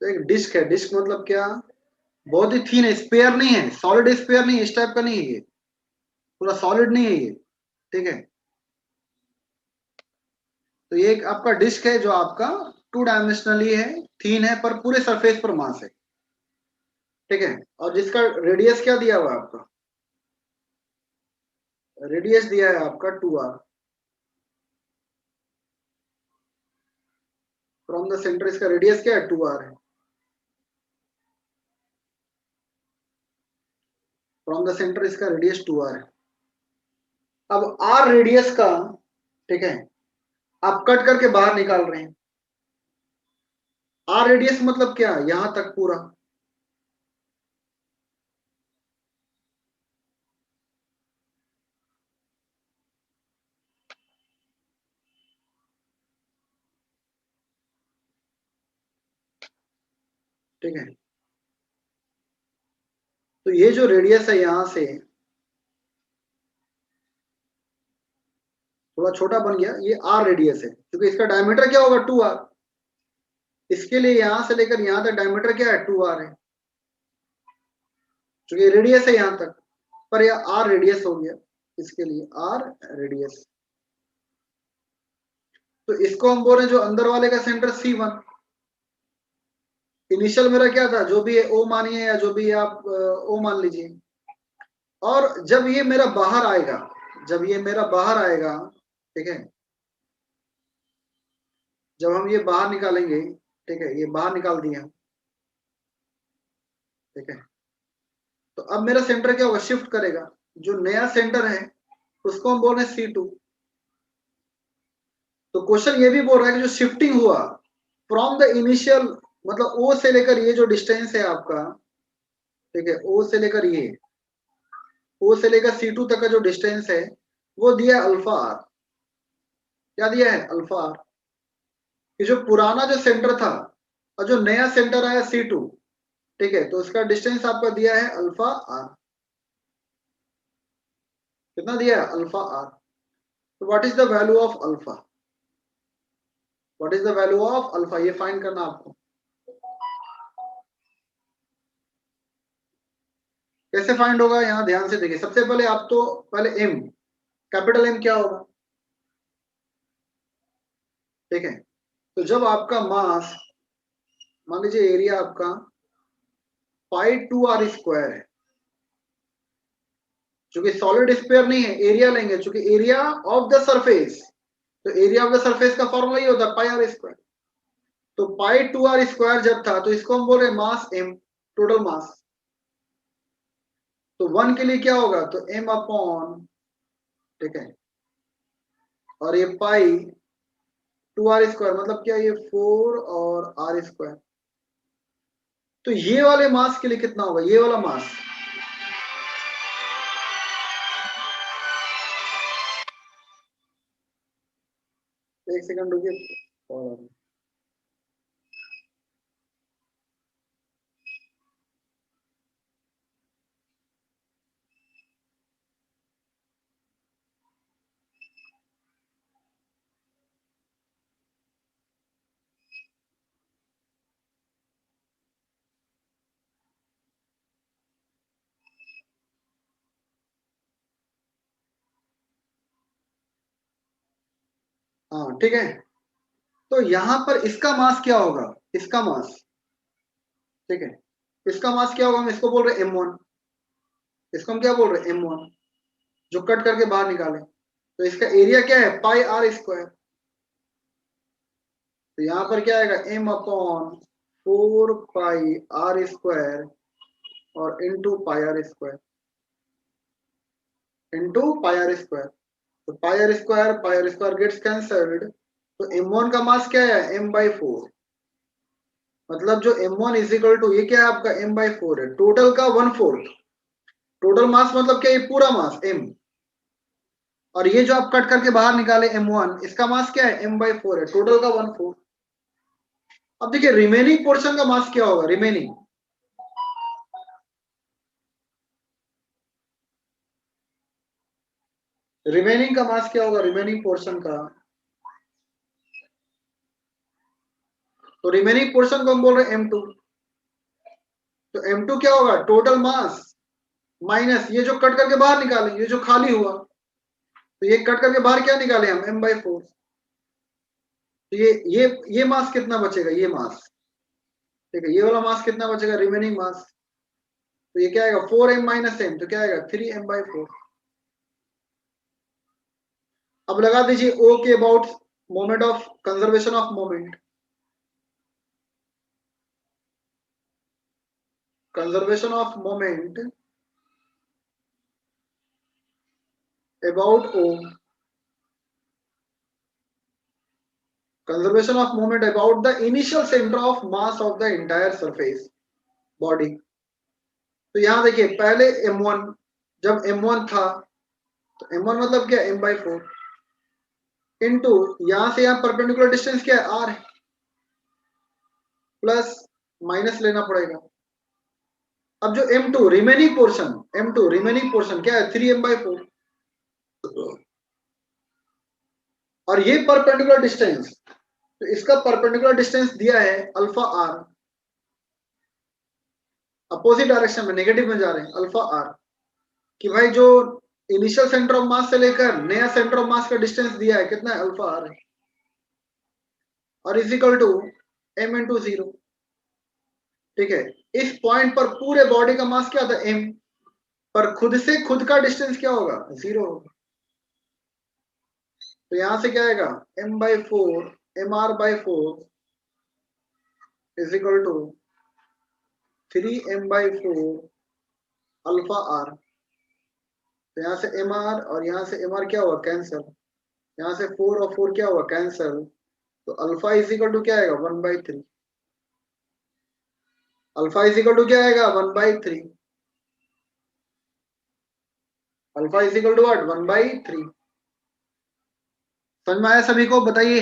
तो एक डिस्क है, डिस्क मतलब क्या, बहुत ही थीन है, स्पेयर नहीं है, सॉलिड स्पेयर नहीं है, इस टाइप का नहीं है ये, पूरा सॉलिड नहीं है ये, ठीक है। तो ये एक आपका डिस्क है जो आपका 2 डायमेंशनली है, थीन है, पर पूरे सरफेस पर मास है, ठीक है। और जिसका रेडियस क्या दिया हुआ है आपका, रेडियस दिया है आपका 2r, फ्रॉम द सेंटर इसका रेडियस क्या है, 2r है, फ्रॉम द सेंटर इसका रेडियस 2r है। अब r रेडियस का, ठीक है, आप कट करके बाहर निकाल रहे हैं। r रेडियस मतलब क्या, यहां तक पूरा, ठीक है। तो ये जो रेडियस है यहां से थोड़ा छोटा बन गया, ये r रेडियस है, क्योंकि इसका डायमीटर क्या होगा, 2r। इसके लिए यहां से लेकर यहां तक डायमीटर क्या है, 2r है, क्योंकि रेडियस है यहां तक, पर यह r रेडियस हो गया, इसके लिए r रेडियस। तो इसको हम बोल रहे हैं जो अंदर वाले का सेंटर C1, इनिशियल मेरा क्या था, जो भी है O मानिए या जो भी आप O मान लीजिए। और जब ये मेरा बाहर आएगा, जब ये मेरा बाहर आएगा, ठीक है, जब हम ये बाहर निकालेंगे, ठीक है, ये बाहर निकाल दिया, ठीक है। तो अब मेरा सेंटर क्या होगा, शिफ्ट करेगा, जो नया सेंटर है उसको हम बोल रहे हैं C2। तो क्वेश्चन ये भी बोल रहा है कि जो शिफ्टिंग हुआ फ्रॉम द इनिशियल, मतलब O से लेकर ये जो डिस्टेंस है आपका, ठीक है, O से लेकर ये, O से लेकर C2 तक का जो डिस्टेंस है वो दिया है अल्फा आर। क्या दिया है, अल्फा आर। कि जो पुराना जो सेंटर था और जो नया सेंटर आया C2, ठीक है, तो उसका डिस्टेंस आपका दिया है अल्फा आर। कितना दिया है, अल्फा आर। तो what is the value of alpha, what is the value of alpha, ये फाइंड करना आपको। कैसे फाइंड होगा, यहां ध्यान से देखिए। सबसे पहले आप तो पहले एम, कैपिटल एम क्या होगा, ठीक है। तो जब आपका मास, मान लीजिए एरिया आपका पाई 2r² है, चूंकि सॉलिड स्फीयर नहीं है, एरिया लेंगे, चूंकि एरिया ऑफ द सरफेस, तो एरिया ऑफ द सरफेस का फॉर्मूला ही होता है πr²। तो π2r² जब था, तो इसको हम बोल रहे हैं मास m, टोटल मास। तो 1 के लिए क्या होगा, तो m अपॉन, ठीक है, और ये π2r² मतलब क्या, ये 4 और r²। तो ये वाले मास के लिए कितना होगा, ये वाला मास, एक सेकंड रुकिए। हाँ, ठीक है। तो यहां पर इसका मास क्या होगा, इसका मास, ठीक है, इसका मास क्या होगा, हम इसको बोल रहे हैं m1, इसको हम क्या बोल रहे हैं, m1, जो कट करके बाहर निकाले। तो इसका एरिया क्या है, πr²। तो यहां पर क्या आएगा, m अपॉन 4πr² और इंटू πr²। तो πr² गेट्स कैंसल्ड, तो m1 का मास क्या है, m/4। मतलब जो m1 इज इक्वल टू, ये क्या है आपका, m/4 है, टोटल का 1/4। टोटल मास मतलब क्या, ये पूरा मास m, और ये जो आप कट करके बाहर निकाले m1, इसका मास क्या है, m/4 है, टोटल का 1/4। अब देखिए रिमेनिंग पोर्शन का मास क्या होगा, रिमेनिंग का मास क्या होगा, रिमेनिंग पोर्शन का, तो रिमेनिंग पोर्शन को हम बोल रहे हैं m2। तो m2 क्या होगा, टोटल मास माइनस ये जो कट करके बाहर निकालेंगे, ये जो खाली हुआ, तो ये कट करके बाहर क्या निकाले हम, m/4। तो ये मास कितना बचेगा, ये मास, ठीक है, ये वाला मास कितना बचेगा, रिमेनिंग मास। तो ये क्या आएगा, 4m माइनस m, तो क्या आएगा 3m/4। अब लगा दीजिए O के about moment of conservation of moment, conservation of moment about O, conservation of moment about the initial center of mass of the entire surface body। तो यहां देखिए पहले m1, जब m1 था तो m1 मतलब क्या, m/4 इंटू यहां से यहां परपेंडिकुलर डिस्टेंस क्या है, r है, प्लस माइनस लेना पड़ेगा। अब जो m2 remaining portion, m2 remaining portion क्या है, 3m/4, और ये परपेंडिकुलर डिस्टेंस, तो इसका परपेंडिकुलर डिस्टेंस दिया है अल्फा r, अपोजिट डायरेक्शन में नेगेटिव में जा रहे हैं, अल्फा r, कि भाई जो इनिशियल सेंटर ऑफ मास से लेकर नया सेंटर ऑफ मास का डिस्टेंस दिया है कितना है, अल्फा r है, और इज इक्वल टू m/0। ठीक है, इस पॉइंट पर पूरे बॉडी का मास क्या था, m, पर खुद से खुद का डिस्टेंस क्या होगा, 0 होगा। तो यहां से क्या आएगा, m/4 mr/4 is equal to 3m/4 alpha r। तो यहाँ से mr और यहाँ से mr क्या हुआ, कैंसल, यहाँ से 4 और 4 क्या हुआ, कैंसल, तो अल्फा इज इक्वल टू क्या आएगा, 1/3। अल्फा इज इक्वल टू क्या आएगा, 1/3। Alpha is equal to what, 1/3। समझ में आया सभी को, बताइए।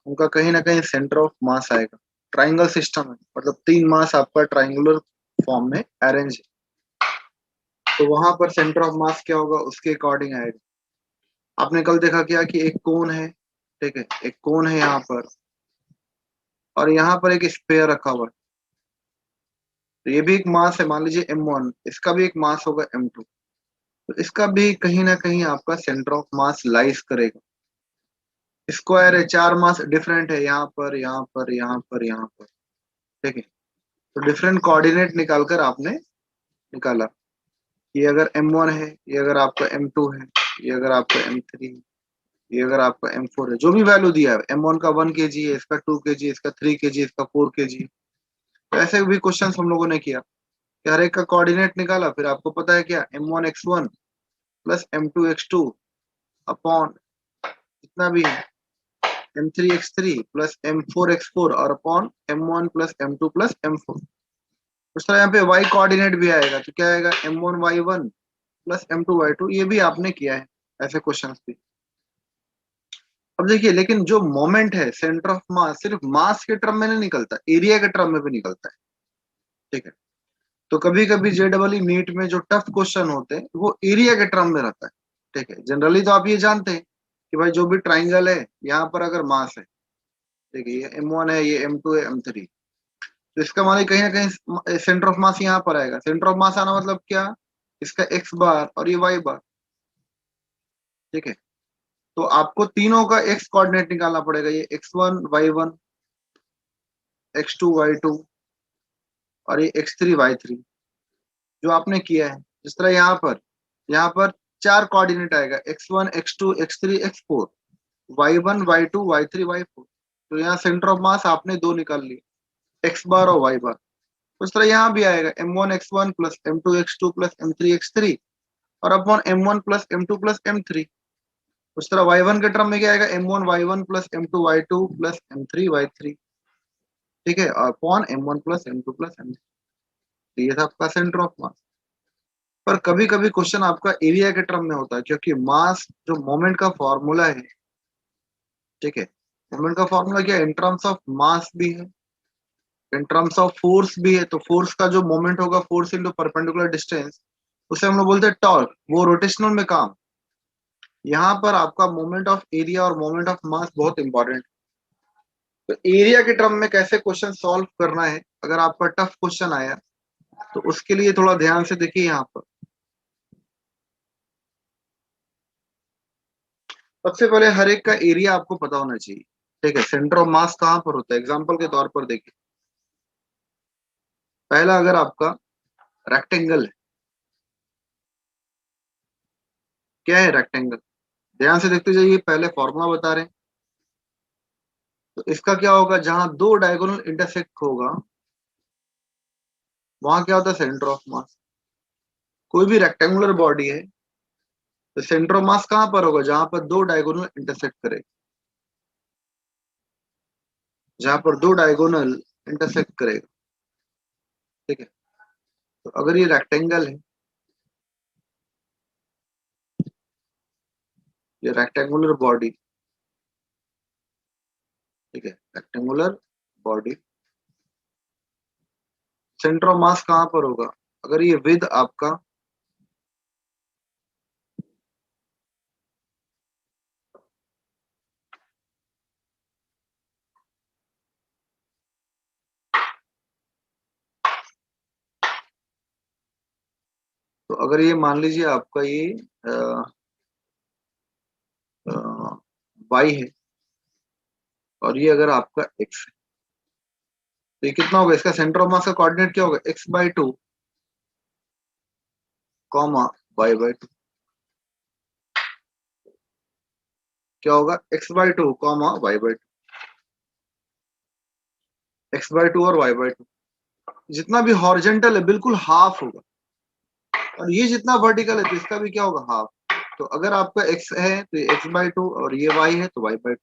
उनका कहीं ना कहीं सेंटर ऑफ मास आएगा, ट्राइंगल सिस्टम है, मतलब 3 मास आपका ट्राइंगुलर फॉर्म में अरेंज है, तो वहां पर सेंटर ऑफ मास क्या होगा, उसके अकॉर्डिंग आएगा। आपने कल देखा क्या कि एक कोन है, ठीक है, एक कोन है यहाँ पर, और यहाँ पर एक स्फीयर रखा हुआ है, तो ये भी एक मास है, मान लीजिए m1, इसका भी एक मास होगा m2, तो इसका भी कहीं ना कहीं आपका सेंटर ऑफ मास लाइज करेगा। स्क्वायर है, 4 मास डिफरेंट है, यहाँ पर, यहाँ पर, यहाँ पर, यहाँ पर, ठीक है, तो डिफरेंट कोऑर्डिनेट निकालकर आपने निकाला, ये अगर m1 है, ये अगर आपका m2 है, ये अगर आपका m3 है, ये अगर आपका m4 है, जो भी वैल्यू दिया है, m1 का 1 kg है, इसका 2 kg, इसका 3 kg, इसका 4 kg, तो ऐसे भी क्वेश्चन हम लोगों ने किया कि हर एक का कोऑर्डिनेट निकाला, फिर आपको पता है क्या, m1x1 प्लस m2x2 अपॉन जितना भी है m3x3 प्लस m4x4 और upon m1 plus m2 plus m4। उस तरह यहाँ पे y कोऑर्डिनेट भी आएगा, तो क्या आएगा, m1y1 प्लस m2y2, ये भी आपने किया है ऐसे क्वेश्चंस भी। अब देखिए, लेकिन जो मोमेंट है, सेंटर ऑफ मास, सिर्फ मास के टर्म में नहीं निकलता, एरिया के टर्म में भी निकलता है, ठीक है। तो कभी कभी जेडबल नीट में जो टफ क्वेश्चन होते हैं वो एरिया के टर्म में रहता है, ठीक है। जनरली तो आप ये जानते हैं कि भाई जो भी ट्राइंगल है, यहाँ पर अगर मास है, ठीक है, ये m1 है, ये m2 है, m3, तो इसका मतलब कहीं ना कहीं सेंटर ऑफ मास यहाँ पर आएगा। सेंटर ऑफ मास आना मतलब क्या, इसका x बार और ये y बार, ठीक है। तो आपको तीनों का x कोऑर्डिनेट निकालना पड़ेगा, ये x1 y1, x2 y2 और ये x3 y3, जो आपने किया है। जिस तरह यहाँ पर 4 कोऑर्डिनेट आएगा, x1 x2 x3 x4, y1 y2 y3 y4, तो यहाँ सेंटर ऑफ मास आपने 2 निकाल लिए, x बार और y बार। उस तरह यहाँ भी आएगा m1 x1 plus m2 x2 plus m3 x3 और upon m1 plus m2 plus m3। उस तरह y1 के टर्म में क्या आएगा, m1 y1 plus m2 y2 plus m3 y3, ठीक है, और upon m1 plus m2 plus m3। ये था आपका सेंटर ऑफ मास। पर कभी कभी क्वेश्चन आपका एरिया के टर्म में होता है, क्योंकि मास जो मोमेंट का फॉर्मूला है, ठीक है, मोमेंट का फॉर्मूला क्या है, इन टर्म्स ऑफ मास भी है, इन टर्म्स ऑफ फोर्स भी है। तो फोर्स का जो मोमेंट होगा, फोर्स इनटू परपेंडिकुलर डिस्टेंस, उसे हम लोग बोलते हैं टॉर्क, वो रोटेशनल में काम। यहाँ पर आपका मोमेंट ऑफ एरिया और मोमेंट ऑफ मास बहुत इंपॉर्टेंट, तो एरिया के टर्म में कैसे क्वेश्चन सॉल्व करना है, अगर आपका टफ क्वेश्चन आया तो उसके लिए थोड़ा ध्यान से देखिए। यहाँ पर सबसे पहले हर एक का एरिया आपको पता होना चाहिए, ठीक है। सेंटर ऑफ मास कहाँ पर होता है, एग्जांपल के तौर पर देखिए। पहला, अगर आपका रेक्टेंगल है, क्या है रेक्टेंगल, ध्यान से देखते जाइए, पहले फॉर्मूला बता रहे हैं। तो इसका क्या होगा, जहां दो डायगोनल इंटरसेक्ट होगा वहां क्या होता है, सेंटर ऑफ मास। कोई भी रेक्टेंगुलर बॉडी है तो सेंटर ऑफ मास कहां पर होगा, जहां पर दो डायगोनल इंटरसेक्ट करे, जहां पर दो डायगोनल इंटरसेक्ट करेगा, ठीक है। तो अगर ये रेक्टेंगल है, ये रेक्टेंगुलर बॉडी, ठीक है, rectangular body, centre of mass कहां पर होगा, अगर ये विद आपका तो अगर ये मान लीजिए आपका ये वाई है और ये अगर आपका एक्स है, तो ये कितना होगा, इसका सेंटर ऑफ मास का कोऑर्डिनेट क्या होगा, x/2 कॉमा y/2, क्या होगा, x/2 कॉमा y/2, x/2 और y/2। जितना भी हॉरिजेंटल है बिल्कुल हाफ होगा, और ये जितना वर्टिकल है तो इसका भी क्या होगा, हाफ। तो अगर आपका x है तो ये x/2 और ये y है तो y/2।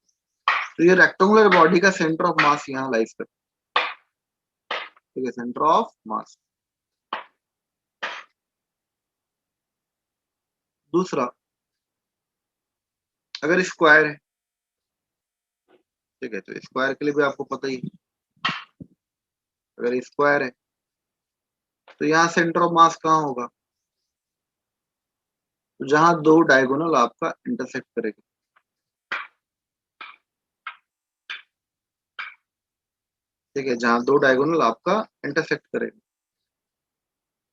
तो ये रेक्टेंगुलर बॉडी का सेंटर ऑफ मास यहाँ लाइज करता है, ठीक है, सेंटर ऑफ मास। दूसरा, अगर स्क्वायर है, ठीक है, तो स्क्वायर के लिए भी आपको पता ही है, अगर स्क्वायर है तो यहाँ सेंटर ऑफ मास कहाँ होगा, तो जहां दो डायगोनल आपका इंटरसेक्ट करेगा, ठीक है, जहां दो डायगोनल आपका इंटरसेक्ट करेगा,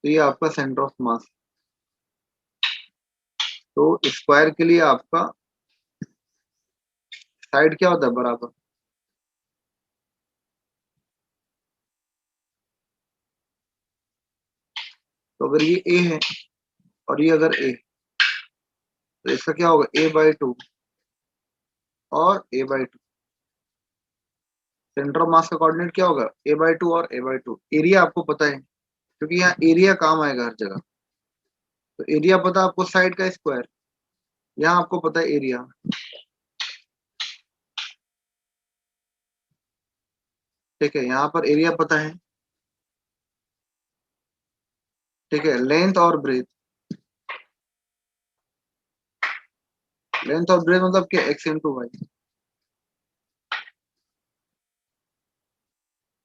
तो ये आपका सेंटर ऑफ मास। तो स्क्वायर के लिए आपका साइड क्या होता है, बराबर। तो अगर ये ए है और ये अगर ए, तो इसका क्या होगा, a/2 और a/2। सेंटर ऑफ मास का कोऑर्डिनेट क्या होगा, a/2 और a/2। एरिया आपको पता है, क्योंकि यहाँ एरिया काम आएगा हर जगह। तो एरिया पता है आपको, साइड का स्क्वायर, यहाँ आपको पता है एरिया, ठीक है, यहाँ पर एरिया पता है, ठीक है। लेंथ और ब्रेथ, लेंथ और ब्रेथ मतलब क्या, x/y,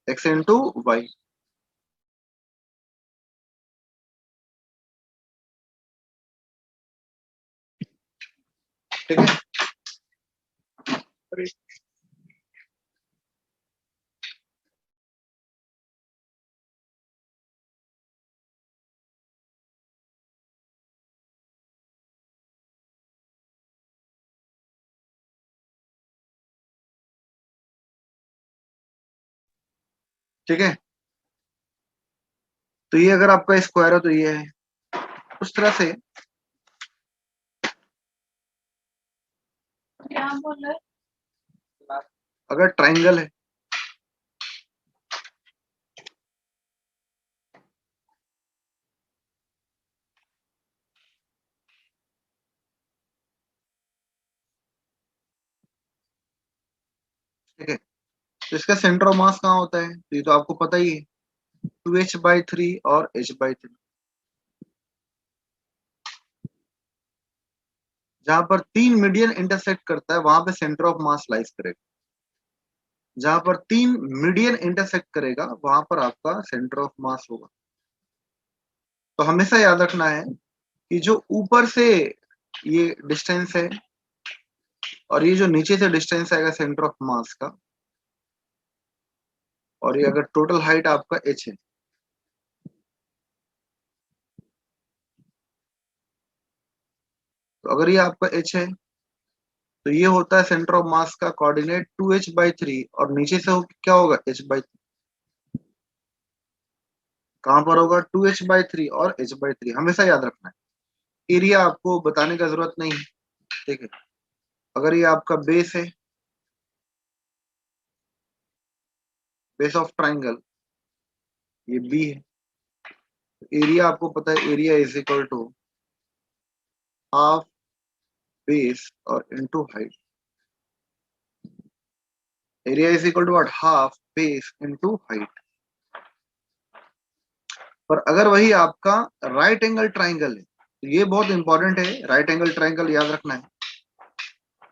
x/y, ठीक है। ठीक है, तो ये अगर आपका स्क्वायर है तो ये है, उस तरह से क्या बोल रहे, अगर ट्राइंगल है, ठीक है, तो इसका सेंटर ऑफ मास कहाँ होता है, तो ये तो आपको पता ही है, 2h/3 और h/3। जहां पर तीन मीडियन इंटरसेक्ट करता है वहां पे सेंटर ऑफ मास लाइज करेगा, जहां पर तीन मीडियन इंटरसेक्ट करेगा वहां पर आपका सेंटर ऑफ मास होगा। तो हमेशा याद रखना है कि जो ऊपर से ये डिस्टेंस है और ये जो नीचे से डिस्टेंस आएगा सेंटर ऑफ मास का, और ये अगर टोटल हाइट आपका h है, तो अगर ये आपका h है तो ये होता है सेंटर ऑफ मास का कोऑर्डिनेट 2h/3, और नीचे से क्या होगा h/3, कहां पर होगा 2h/3 और h/3, हमेशा याद रखना है। एरिया आपको बताने का जरूरत नहीं है, ठीक है। अगर ये आपका बेस है, बेस ऑफ ट्राइंगल, ये बी है, एरिया आपको पता है, area is equal to half base और into height. Area is equal to what, half base into height. पर अगर वही आपका राइट एंगल ट्राइंगल है, तो ये बहुत इंपॉर्टेंट है, राइट एंगल ट्राइंगल याद रखना है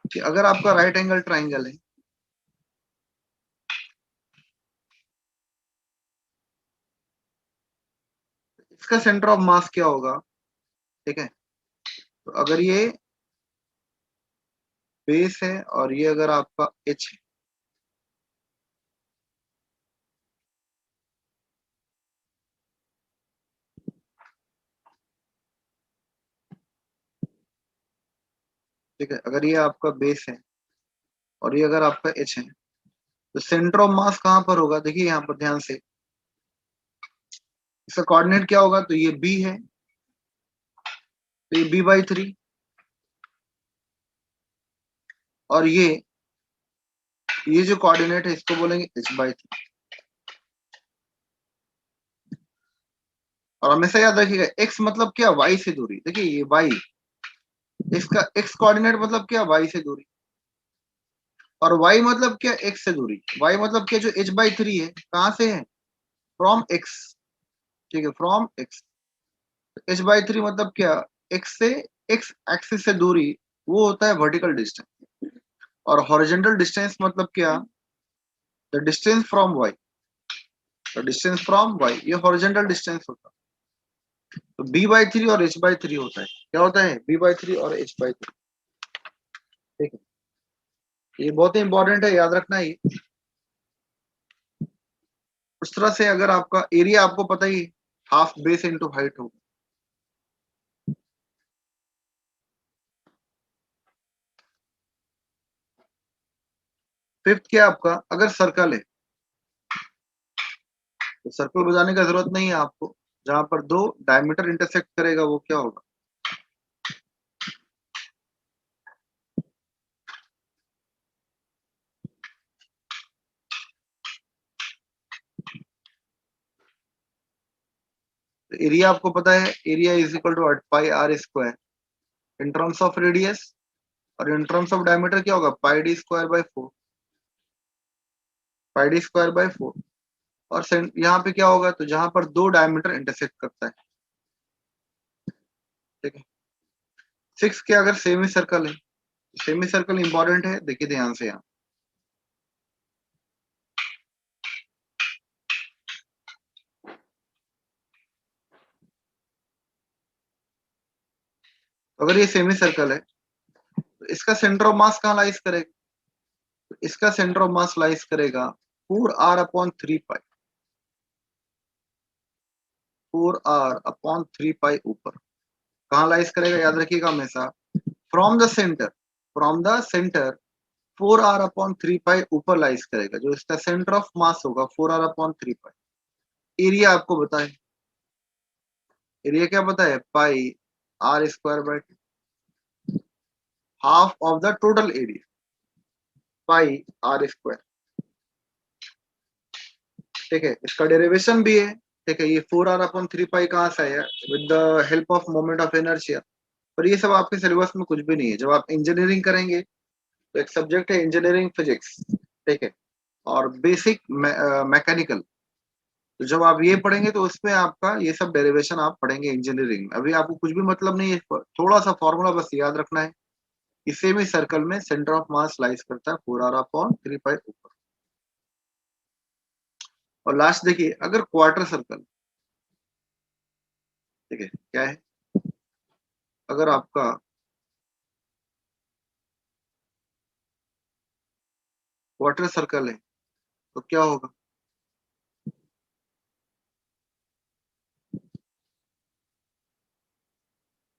कि अगर आपका राइट एंगल ट्राइंगल है, इसका सेंटर ऑफ मास क्या होगा, ठीक है। तो अगर ये बेस है और ये अगर आपका एच है, ठीक है, अगर ये आपका बेस है और ये अगर आपका एच है, तो सेंटर ऑफ मास कहां पर होगा, देखिए यहाँ पर ध्यान से, इसका कोऑर्डिनेट क्या होगा, तो ये बी है, तो ये b/3, और ये जो कोऑर्डिनेट है इसको बोलेंगे h/3। और हमेशा याद रखिएगा x मतलब क्या, y से दूरी, देखिए ये y, इसका x कोऑर्डिनेट मतलब क्या, y से दूरी, और y मतलब क्या, x से दूरी। y मतलब क्या, जो h/3 है कहां से है, फ्रॉम x, ठीक है, फ्रॉम x। h/3 मतलब क्या, x से, x एक्सिस से दूरी, वो होता है वर्टिकल डिस्टेंस। और हॉरिजॉन्टल डिस्टेंस मतलब क्या, the distance from y, the distance from y, ये हॉरिजॉन्टल डिस्टेंस होता है। तो b/3 और h/3 होता है, क्या होता है, b/3 और h/3, ठीक है। ये बहुत ही इंपॉर्टेंट है, याद रखना है ये। उस तरह से अगर आपका एरिया आपको पता ही, हाफ बेस इंटू हाइट होगा। फिफ्थ क्या है आपका, अगर सर्कल है तो सर्कल बजाने का जरूरत नहीं है आपको, जहां पर दो डायमीटर इंटरसेक्ट करेगा वो क्या होगा, तो एरिया आपको पता है, area is equal to πr², in terms of radius, और इन टर्म्स ऑफ डायमीटर क्या होगा, πd²/4, πd²/4। और यहाँ पे क्या होगा, तो जहां पर दो डायमीटर इंटरसेक्ट करता है, ठीक है। सिक्स के अगर सेमी सर्कल है, सेमी सर्कल इंपॉर्टेंट है, देखिए ध्यान से यहाँ, अगर ये सेमी सर्कल है तो इसका सेंटर ऑफ मास कहाँ लाइज करेगा, तो इसका सेंटर ऑफ मास लाइज करेगा 4r/3π, 4r/3π ऊपर, कहाँ लाइज करेगा, याद रखिएगा हमेशा, from the centre, from the centre 4r/3π ऊपर लाइज करेगा, जो इसका सेंटर ऑफ मास होगा 4r/3π। एरिया आपको बताए, एरिया क्या पता है, πr²/2, half of the total area, πr², ठीक है। इसका डेरिवेशन भी है, ठीक है, ये 4r/3π कहाँ से आया, with the help of moment of inertia. पर ये सब आपके सिलेबस में कुछ भी नहीं है, जब आप इंजीनियरिंग करेंगे तो एक सब्जेक्ट है इंजीनियरिंग फिजिक्स, ठीक है, और बेसिक मैकेनिकल, तो जब आप ये पढ़ेंगे तो उसमें आपका ये सब डेरिवेशन आप पढ़ेंगे इंजीनियरिंग में। अभी आपको कुछ भी मतलब नहीं है, थोड़ा सा फॉर्मूला बस याद रखना है, इसे भी सर्कल में सेंटर ऑफ मास लाइज करता है 4r/3π ऊपर। और लास्ट देखिए, अगर क्वार्टर सर्कल, ठीक है, क्या है, अगर आपका क्वार्टर सर्कल है तो क्या होगा,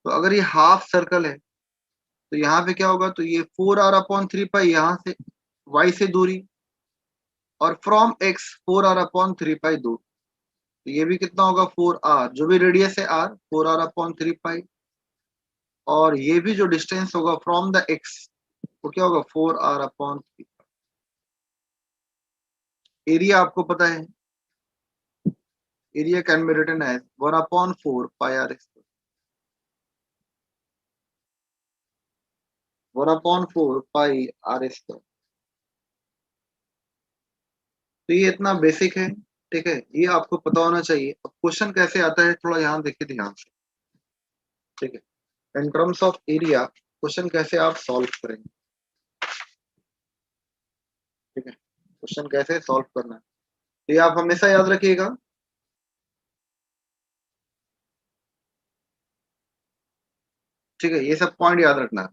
तो अगर ये हाफ सर्कल है तो यहाँ पे क्या होगा, तो ये 4r/3 पाई यहाँ से y से दूरी, और फ्रॉम x 4r/3 पाई दूर, तो ये भी कितना होगा 4r, जो भी रेडियस है r 4r/3 पाई, और ये भी जो डिस्टेंस होगा फ्रॉम द x वो क्या होगा 4r/3। एरिया आपको पता है, area can be written as 1/4 pi r square, 1/4 pi r square. तो ये इतना बेसिक है, ठीक है, ये आपको पता होना चाहिए। अब क्वेश्चन कैसे आता है थोड़ा यहाँ देखिए ध्यान से, ठीक है। इन टर्म्स ऑफ एरिया क्वेश्चन कैसे आप सॉल्व करेंगे, ठीक है, क्वेश्चन कैसे सॉल्व करना है, तो ये आप हमेशा याद रखिएगा। ठीक है, ये सब पॉइंट याद रखना है।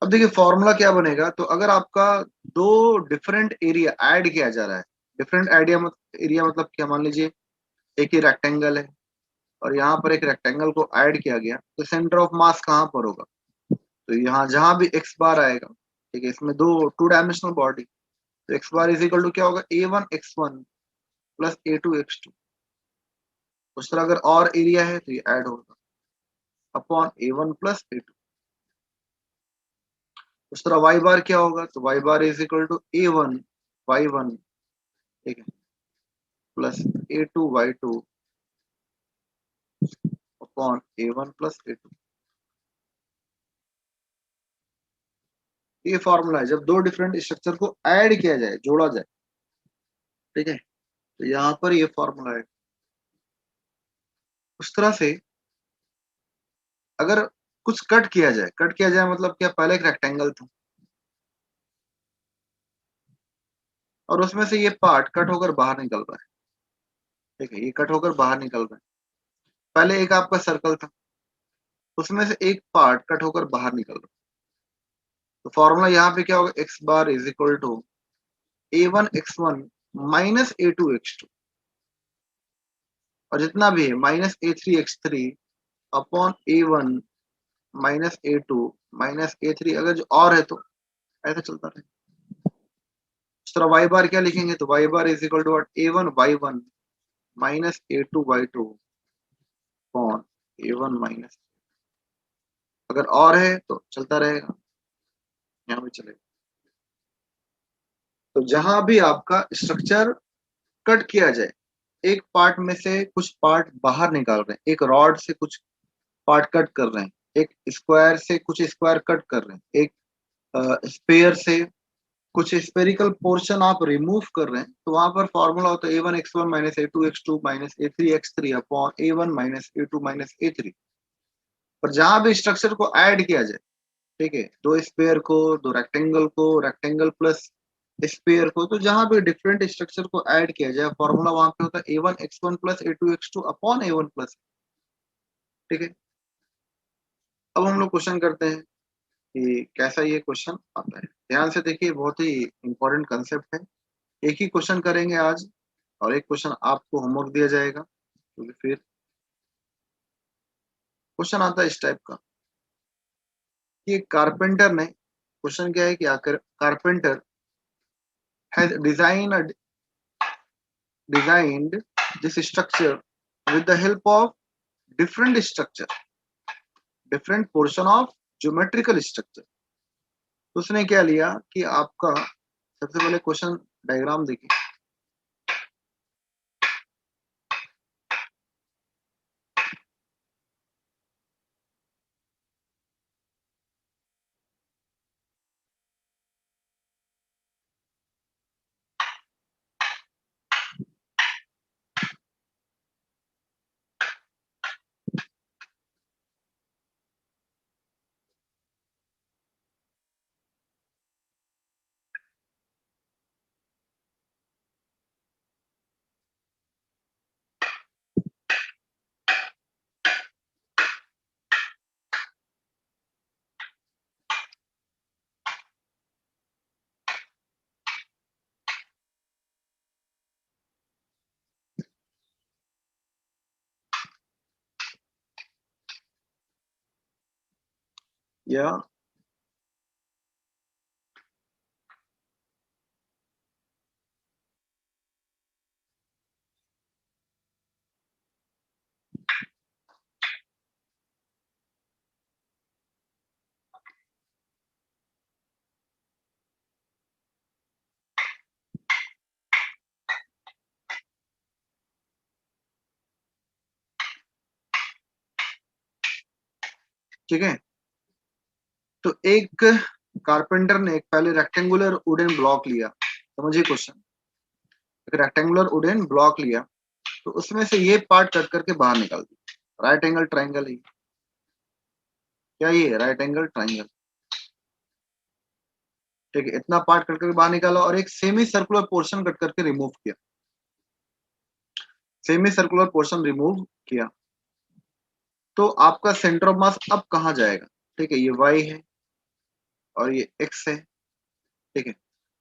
अब देखिए फॉर्मूला क्या बनेगा, तो अगर आपका दो डिफरेंट एरिया ऐड किया जा रहा है, डिफरेंट आइडिया एरिया मतलब क्या, मान लीजिए एक ही रेक्टेंगल है और यहाँ पर एक रेक्टेंगल को ऐड किया गया, तो सेंटर ऑफ मास कहाँ पर होगा, तो यहाँ जहां भी एक्स बार आएगा, ठीक है, इसमें दो टू डायमेंशनल बॉडी, तो x bar is equal to क्या होगा a1x1 प्लस a2x2। उस तरह अगर और एरिया है तो ये ऐड होगा अपॉन a1 प्लस a2। उस तरह y बार क्या होगा, तो y bar is equal to a1 y1, ठीक है, plus a2 y2 upon a1 plus a2। ये फॉर्मूला है जब दो डिफरेंट स्ट्रक्चर को ऐड किया जाए, जोड़ा जाए, ठीक है, तो यहाँ पर ये फॉर्मूला है। उस तरह से अगर कुछ कट किया जाए, कट किया जाए मतलब क्या, पहले एक रेक्टेंगल था और उसमें से ये पार्ट कट होकर बाहर निकल रहा है, ठीक है, ये कट होकर बाहर निकल रहा है। पहले एक आपका सर्कल था, उसमें से एक पार्ट कट होकर बाहर निकल रहा है, तो फॉर्मूला यहाँ पे क्या होगा, x bar is equal to a1x1 minus a2x2, और जितना भी है minus a3x3 upon a1 minus a2 minus a3, अगर जो और है तो ऐसा चलता रहे। इस तरह y बार क्या लिखेंगे, तो y bar is equal to what a1 y1 minus a2 y2 upon a1 minus, अगर और है तो चलता रहेगा, यहाँ भी चलेगा। तो जहां भी आपका स्ट्रक्चर कट किया जाए, एक पार्ट में से कुछ पार्ट बाहर निकाल रहे हैं, एक रॉड से कुछ पार्ट कट कर रहे हैं, एक स्क्वायर से कुछ स्क्वायर कट कर रहे हैं, एक स्पेयर से कुछ स्पेरिकल पोर्शन आप रिमूव कर रहे हैं, तो वहां पर फॉर्मूला होता है a1x1 minus a2x2 minus a3x3 upon a1 minus a2 minus a3। पर जहां भी स्ट्रक्चर को ऐड किया जाए, ठीक है, दो स्पेयर को, दो रेक्टेंगल को, रेक्टेंगल प्लस स्पेयर को, तो जहां भी डिफरेंट स्ट्रक्चर को ऐड किया जाए फॉर्मूला वहां पे होता है a1x1 plus a2x2 upon a1 plus, ठीक है। अब हम लोग क्वेश्चन करते हैं कि कैसा ये क्वेश्चन आता है। ध्यान से देखिए, बहुत ही इंपॉर्टेंट कंसेप्ट है। एक ही क्वेश्चन करेंगे आज, और एक क्वेश्चन आपको होमवर्क दिया जाएगा, क्योंकि फिर क्वेश्चन आता है इस टाइप का कि कारपेंटर ने, क्वेश्चन क्या है कि carpenter has designed this structure with the help of different structure, different portion of geometrical structure। तो उसने क्या लिया कि आपका सबसे पहले क्वेश्चन डायग्राम देखिए, या ठीक है। तो एक कारपेंटर ने एक पहले रेक्टेंगुलर वुडन ब्लॉक लिया, समझिए क्वेश्चन। एक रेक्टेंगुलर वुडन ब्लॉक लिया, तो उसमें से ये पार्ट कट करके बाहर निकाल दिया। राइट एंगल ट्राइंगल है क्या, ये राइट एंगल ट्राइंगल। ठीक है, इतना पार्ट कट करके बाहर निकाला और एक सेमी सर्कुलर पोर्शन कट करके रिमूव किया। सेमी सर्कुलर पोर्शन रिमूव किया, तो आपका सेंटर ऑफ मास अब कहाँ जाएगा? ठीक है, ये y है और ये x है। ठीक है,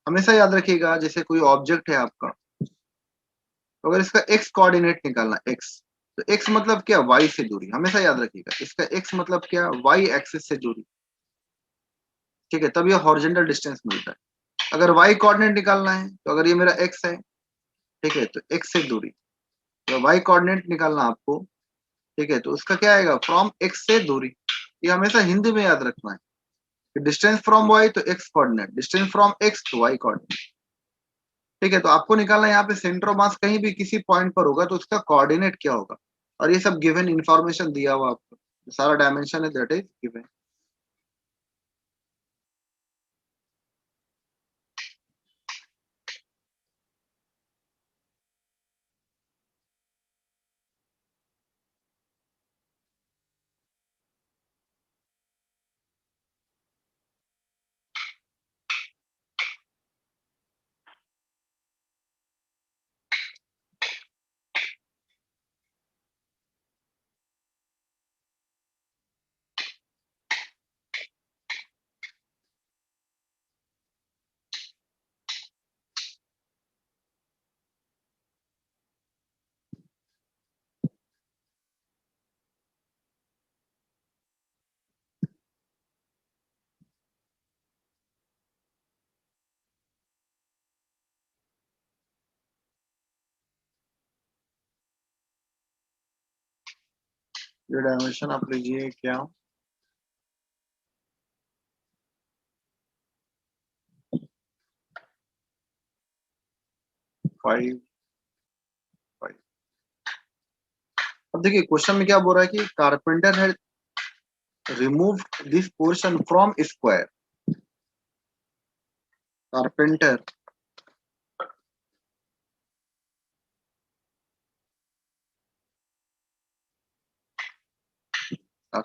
हमेशा याद रखिएगा जैसे कोई ऑब्जेक्ट है आपका, तो अगर इसका x कोऑर्डिनेट निकालना x, तो x मतलब क्या, y से दूरी। हमेशा याद रखिएगा इसका x मतलब क्या, y एक्सिस से दूरी। ठीक है, तब ये हॉरिजॉन्टल डिस्टेंस मिलता है। अगर y कोऑर्डिनेट निकालना है, तो अगर ये मेरा x है, ठीक है, तो x से दूरी। तो y कोऑर्डिनेट निकालना आपको, ठीक है, तो उसका क्या आएगा, फ्रॉम x से दूरी। ये हमेशा हिंदी में याद रखना है, डिस्टेंस फ्रॉम y तो x coordinate, distance from x तो y कोऑर्डिनेट। ठीक है, तो आपको निकालना है यहाँ पे सेंटर ऑफ मास कहीं भी किसी पॉइंट पर होगा तो उसका कोऑर्डिनेट क्या होगा, और ये सब गिवन इंफॉर्मेशन दिया हुआ आपको, सारा डायमेंशन है दैट इज गिवन। ये डायमेंशन आप लीजिए क्या, 5 5। अब देखिए क्वेश्चन में क्या बोल रहा है कि कारपेंटर है remove this portion from square. Carpenter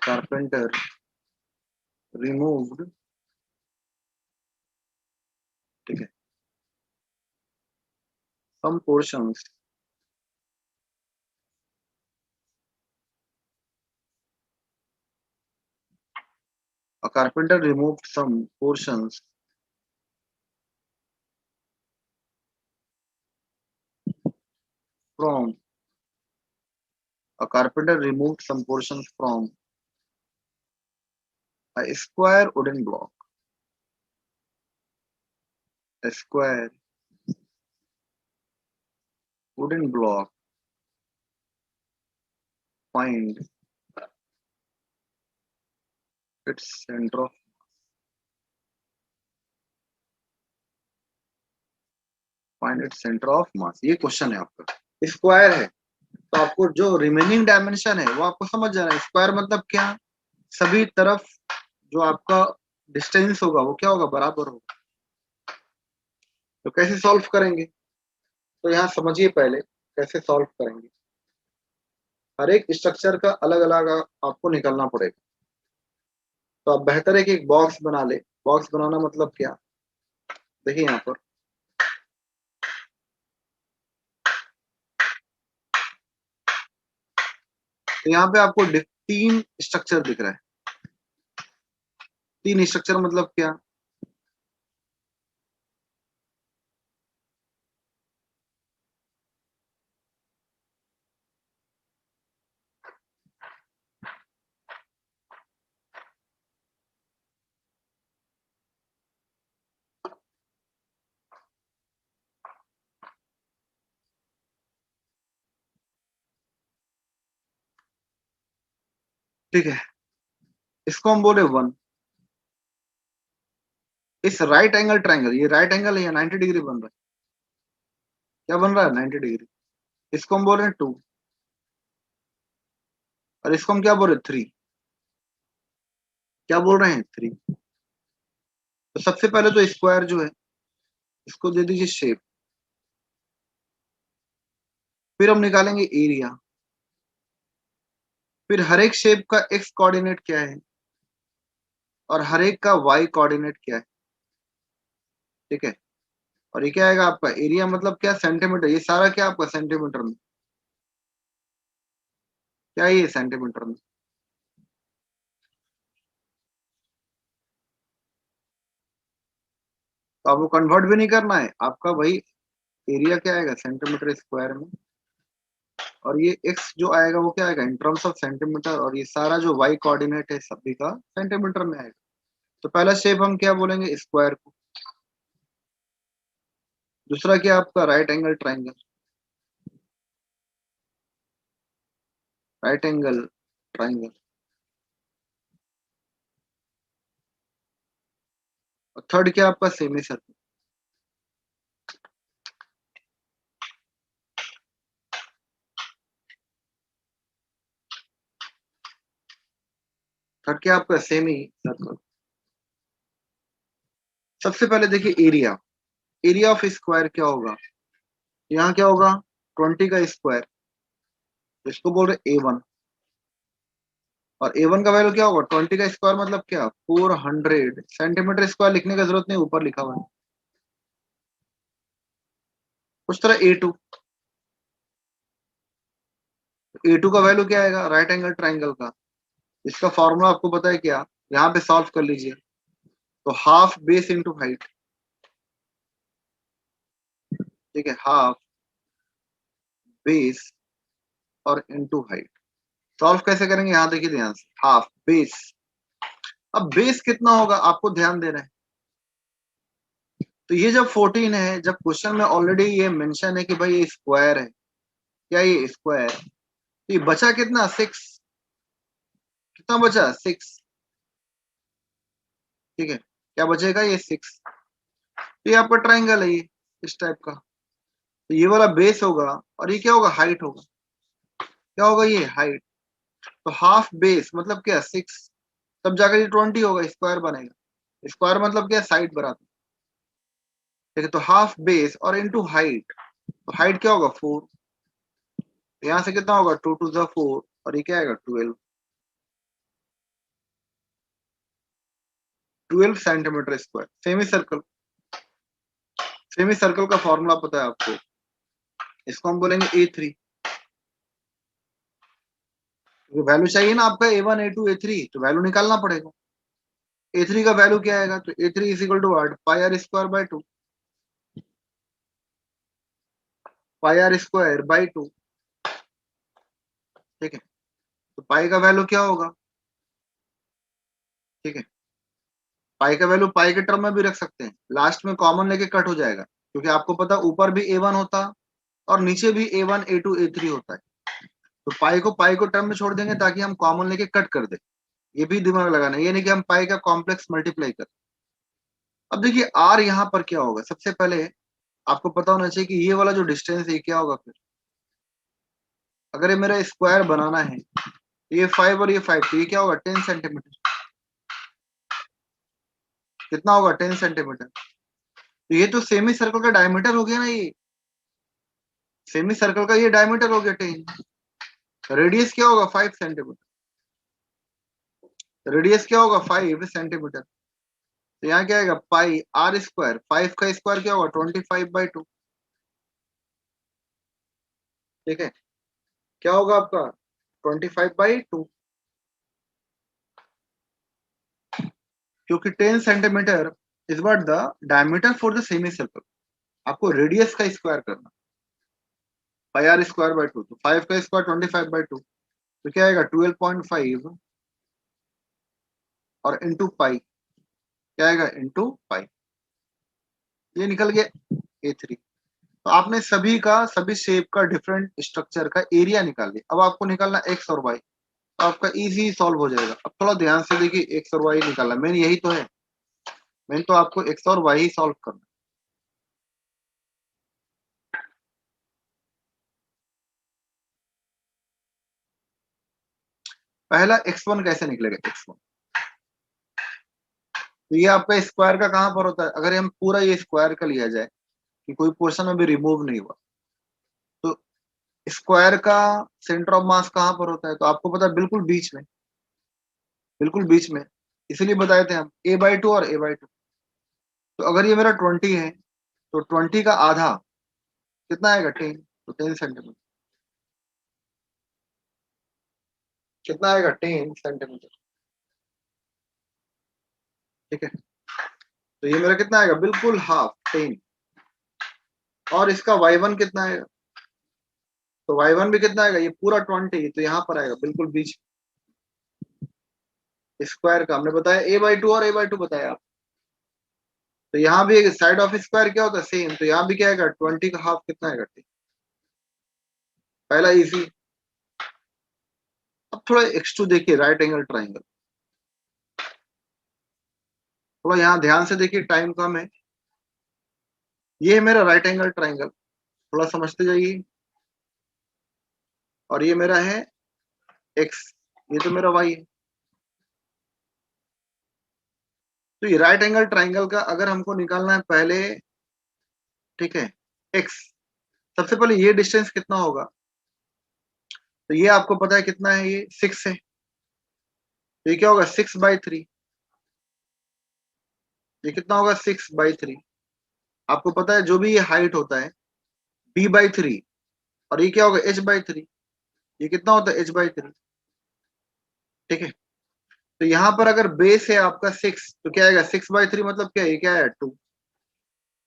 carpenter removed, ठीक है, some portions, a carpenter removed some portions from, a carpenter removed some portions from a square wooden block. A square wooden block, find its center of, find its center of mass। ये question है आपका। Square है तो आपको जो remaining dimension है वो आपको समझ जाना है। स्क्वायर मतलब क्या, सभी तरफ जो आपका डिस्टेंस होगा वो क्या होगा, बराबर होगा। तो कैसे सॉल्व करेंगे, तो यहाँ समझिए पहले कैसे सॉल्व करेंगे। हर एक स्ट्रक्चर का अलग अलग आपको निकलना पड़ेगा। तो आप बेहतर है कि एक बॉक्स बना ले। बॉक्स बनाना मतलब क्या, देखिए यहाँ पर तो यहाँ पे आपको तीन स्ट्रक्चर दिख रहा है। तीन स्ट्रक्चर मतलब क्या, ठीक है, इसको हम बोले 1। इस राइट एंगल ट्राइंगल, ये राइट एंगल है, 90 डिग्री बन रहा है। क्या बन रहा है? 90 डिग्री। इसको हम बोल रहे हैं 2, और इसको हम क्या बोल रहे हैं? 3। क्या बोल रहे हैं? 3। तो सबसे पहले तो स्क्वायर जो है इसको दे दीजिए शेप, फिर हम निकालेंगे एरिया, फिर हर एक शेप का एक्स कोऑर्डिनेट क्या है और हर एक का वाई कोऑर्डिनेट क्या है। ठीक है, और ये क्या आएगा आपका एरिया, मतलब क्या? सेंटीमीटर। ये सारा क्या आपका सेंटीमीटर में, क्या ये सेंटीमीटर में। तो आपको कन्वर्ट भी नहीं करना है, आपका वही एरिया क्या आएगा सेंटीमीटर स्क्वायर में, और ये एक्स जो आएगा वो क्या आएगा इन टर्म्स ऑफ सेंटीमीटर, और ये सारा जो वाई कोऑर्डिनेट है सभी का सेंटीमीटर में आएगा। तो पहला शेप हम क्या बोलेंगे? स्क्वायर को। दूसरा क्या आपका? Right angle triangle. Right angle triangle. और थर्ड क्या आपका? Semi circle. थर्ड क्या आपका? Semi circle. सबसे पहले देखिए एरिया, एरिया ऑफ स्क्वायर क्या होगा? यहाँ क्या होगा? 20 का स्क्वायर, इसको बोल रहे A1। और A1 का वैल्यू क्या होगा? 20 का स्क्वायर मतलब क्या? 400 सेंटीमीटर स्क्वायर। लिखने का जरूरत नहीं, ऊपर लिखा हुआ है। उस तरह A2, A2 का वैल्यू क्या आएगा राइट एंगल ट्राइंगल का? इसका फॉर्मूला आपको पता है क्या? यहाँ पे सॉल्व कर लीजिए। तो हाफ बेस इंटू हाइट। ठीक है, हाफ बेस और इंटू हाइट। सॉल्व कैसे करेंगे? यहाँ देखिए ध्यान से, हाफ बेस। अब बेस कितना होगा आपको ध्यान देना है। तो ये जब 14 है, जब क्वेश्चन में ऑलरेडी ये मेंशन है कि भाई ये स्क्वायर है, क्या ये स्क्वायर? तो ये बचा कितना? 6। कितना बचा? 6। ठीक है, क्या बचेगा? ये 6। तो ये आपका ट्राइंगल है, ये इस टाइप का। तो ये वाला बेस होगा और ये क्या होगा? हाइट होगा। क्या होगा? ये हाइट। तो हाफ बेस मतलब क्या? 6। तब जाकर ये 20 होगा, स्क्वायर बनेगा। स्क्वायर मतलब क्या? साइड बराबर। ठीक है, तो हाफ बेस और इंटू हाइट। तो हाइट क्या होगा? 4। यहाँ से कितना होगा? 2 टू द 4, और ये क्या आएगा? 12। 12 centimetre square. Semi circle. Semi circle का फॉर्मूला पता है आपको? इसको हम बोलेंगे A3। वैल्यू चाहिए ना आपका A1 A2 A3, तो वैल्यू निकालना पड़ेगा। A3 का वैल्यू क्या आएगा? तो A3 is equal to what? Pi r square by 2। Pi r square by 2। ठीक है, तो पाई का वैल्यू क्या होगा? ठीक है, पाई का वैल्यू पाई के टर्म में भी रख सकते हैं, लास्ट में कॉमन लेके कट हो जाएगा, क्योंकि आपको पता ऊपर भी A1 होता और नीचे भी A1 A2 A3 होता है। तो पाई को टर्म में छोड़ देंगे ताकि हम कॉमन लेके कट कर दे। ये भी दिमाग लगाना है, ये नहीं कि हम पाई का कॉम्प्लेक्स मल्टीप्लाई कर। अब देखिए आर यहाँ पर क्या होगा? सबसे पहले आपको पता होना चाहिए कि ये वाला जो डिस्टेंस है ये क्या होगा फिर। अगर ये मेरा स्क्वायर बनाना है, ये 5 और ये 5, तो ये क्या होगा? 10 सेंटीमीटर। कितना होगा? 10 सेंटीमीटर। तो ये तो सेमी सर्कल का डायमीटर हो गया ना, ये सेमी सर्कल का ये डायमीटर हो गया 10। रेडियस क्या होगा? 5 सेंटीमीटर। रेडियस क्या होगा? 5 सेंटीमीटर। तो यहाँ क्या आएगा? पाई आर स्क्वायर, 5 का स्क्वायर क्या होगा? 25/2। ठीक है, क्या होगा आपका? 25/2, क्योंकि 10 centimetre is what the diameter for the semi circle. आपको रेडियस का स्क्वायर करना, पाई आर स्क्वायर बाय 2। तो 5 का स्क्वायर 25/2, तो क्या आएगा? 12.5 और इंटू पाई, क्या आएगा? Into pi. ये निकल गया A3। तो आपने सभी का, सभी शेप का, डिफरेंट स्ट्रक्चर का एरिया निकाल लिया। अब आपको निकालना एक्स और वाई। तो आपका इजी सॉल्व हो जाएगा। अब थोड़ा ध्यान से देखिए, एक्स और वाई निकालना मेन यही तो है, मेन तो आपको एक्स और वाई ही सॉल्व करना। पहला x1 कैसे निकलेगा, x1 तो ये आपका स्क्वायर का कहां पर होता है, अगर हम पूरा ये स्क्वायर का लिया जाए कि कोई पोर्शन अभी रिमूव नहीं हुआ, तो स्क्वायर का सेंटर ऑफ मास कहां पर होता है, तो आपको पता है बिल्कुल बीच में, बिल्कुल बीच में। इसीलिए बताए थे हम a/2 और a/2। तो अगर ये मेरा 20 है तो 20 का आधा कितना आएगा, 10, तो 10 सेंटीमीटर। कितना आएगा, 10 सेंटीमीटर। ठीक है, तो ये मेरा कितना आएगा, बिल्कुल हाफ, 10। और इसका y1 कितना आएगा, तो y1 भी कितना आएगा, ये पूरा 20, तो यहाँ पर आएगा बिल्कुल बीच। स्क्वायर का हमने बताया a/2 और a/2 बताया आप। तो यहाँ भी साइड ऑफ स्क्वायर क्या होता है, सेम, तो यहाँ भी क्या आएगा, 20 का हाफ कितना आएगा, 10। पहला इजी। अब थोड़ा x2 देखिए, राइट एंगल ट्राइंगल, थोड़ा यहाँ ध्यान से देखिए, टाइम कम है। ये है मेरा राइट एंगल ट्राइंगल, थोड़ा समझते जाइए। और ये मेरा है x, ये तो मेरा y है। तो ये राइट एंगल ट्राइंगल का अगर हमको निकालना है पहले, ठीक है, x, सबसे पहले ये डिस्टेंस कितना होगा, तो ये आपको पता है कितना है, ये 6 है, तो ये क्या होगा, 6/3। ये कितना होगा, 6/3। आपको पता है जो भी ये हाइट होता है b/3, और ये क्या होगा, h/3। ये कितना होता है, h/3। ठीक है, तो यहाँ पर अगर बेस है आपका 6, तो क्या आएगा, 6/3 मतलब क्या है, ये क्या है, 2।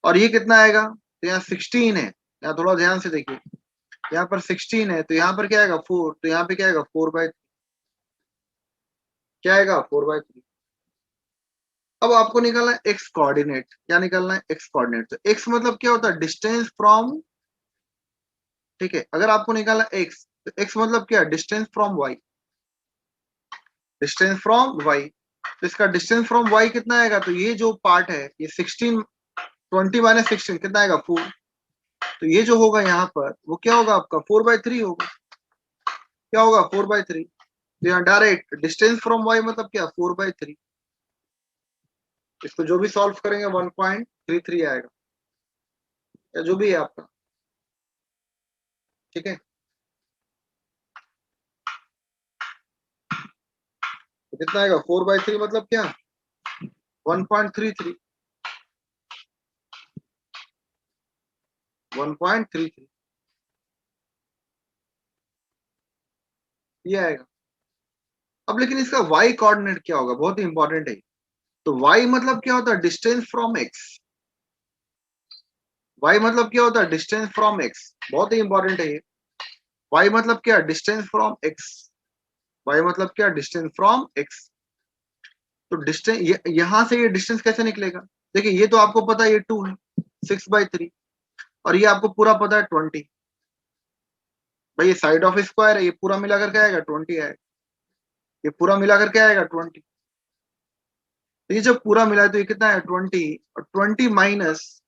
और ये कितना आएगा, तो यहाँ 16 है, यहाँ थोड़ा ध्यान से देखिए, यहाँ पर 16 है, तो यहाँ पर क्या आएगा, 4, तो यहाँ पे क्या आएगा, 4/3। क्या आएगा, 4/3। अब आपको निकालना है एक्स कोऑर्डिनेट, क्या निकालना है, एक्स कोऑर्डिनेट। तो एक्स मतलब क्या होता है, डिस्टेंस फ्रॉम, ठीक है, अगर आपको निकालना है एक्स, तो एक्स मतलब क्या, distance from y, distance from y. तो इसका डिस्टेंस फ्रॉम वाई कितना आएगा, तो ये जो पार्ट है, ये 16, 20 - 16 कितना आएगा, 4। तो ये जो होगा यहाँ पर, वो क्या होगा आपका, 4/3 होगा। क्या होगा, 4/3। तो यहाँ डायरेक्ट डिस्टेंस फ्रॉम वाई मतलब क्या, 4/3। इसको जो भी सॉल्व करेंगे 1.33 आएगा, या जो भी है आपका। ठीक है, तो कितना आएगा, 4/3 मतलब क्या, 1.33, 1.33 ये आएगा। अब लेकिन इसका y कोऑर्डिनेट क्या होगा, बहुत ही इंपॉर्टेंट है। तो y मतलब क्या होता है, डिस्टेंस फ्रॉम x। y मतलब क्या होता है, डिस्टेंस फ्रॉम x, बहुत ही इंपॉर्टेंट है ये। y मतलब क्या, डिस्टेंस फ्रॉम x। y मतलब क्या, डिस्टेंस फ्रॉम x। तो डिस्टेंस यहां से ये डिस्टेंस कैसे निकलेगा, देखिए ये तो आपको पता है, ये 2 है, 6/3। और ये आपको पूरा पता है 20। भाई ये साइड ऑफ स्क्वायर है, ये पूरा मिलाकर क्या आएगा, 20 आएगा। ये पूरा मिलाकर क्या आएगा, 20। तो ये जब पूरा मिला है तो ये कितना है, 20। और 20 माइनस,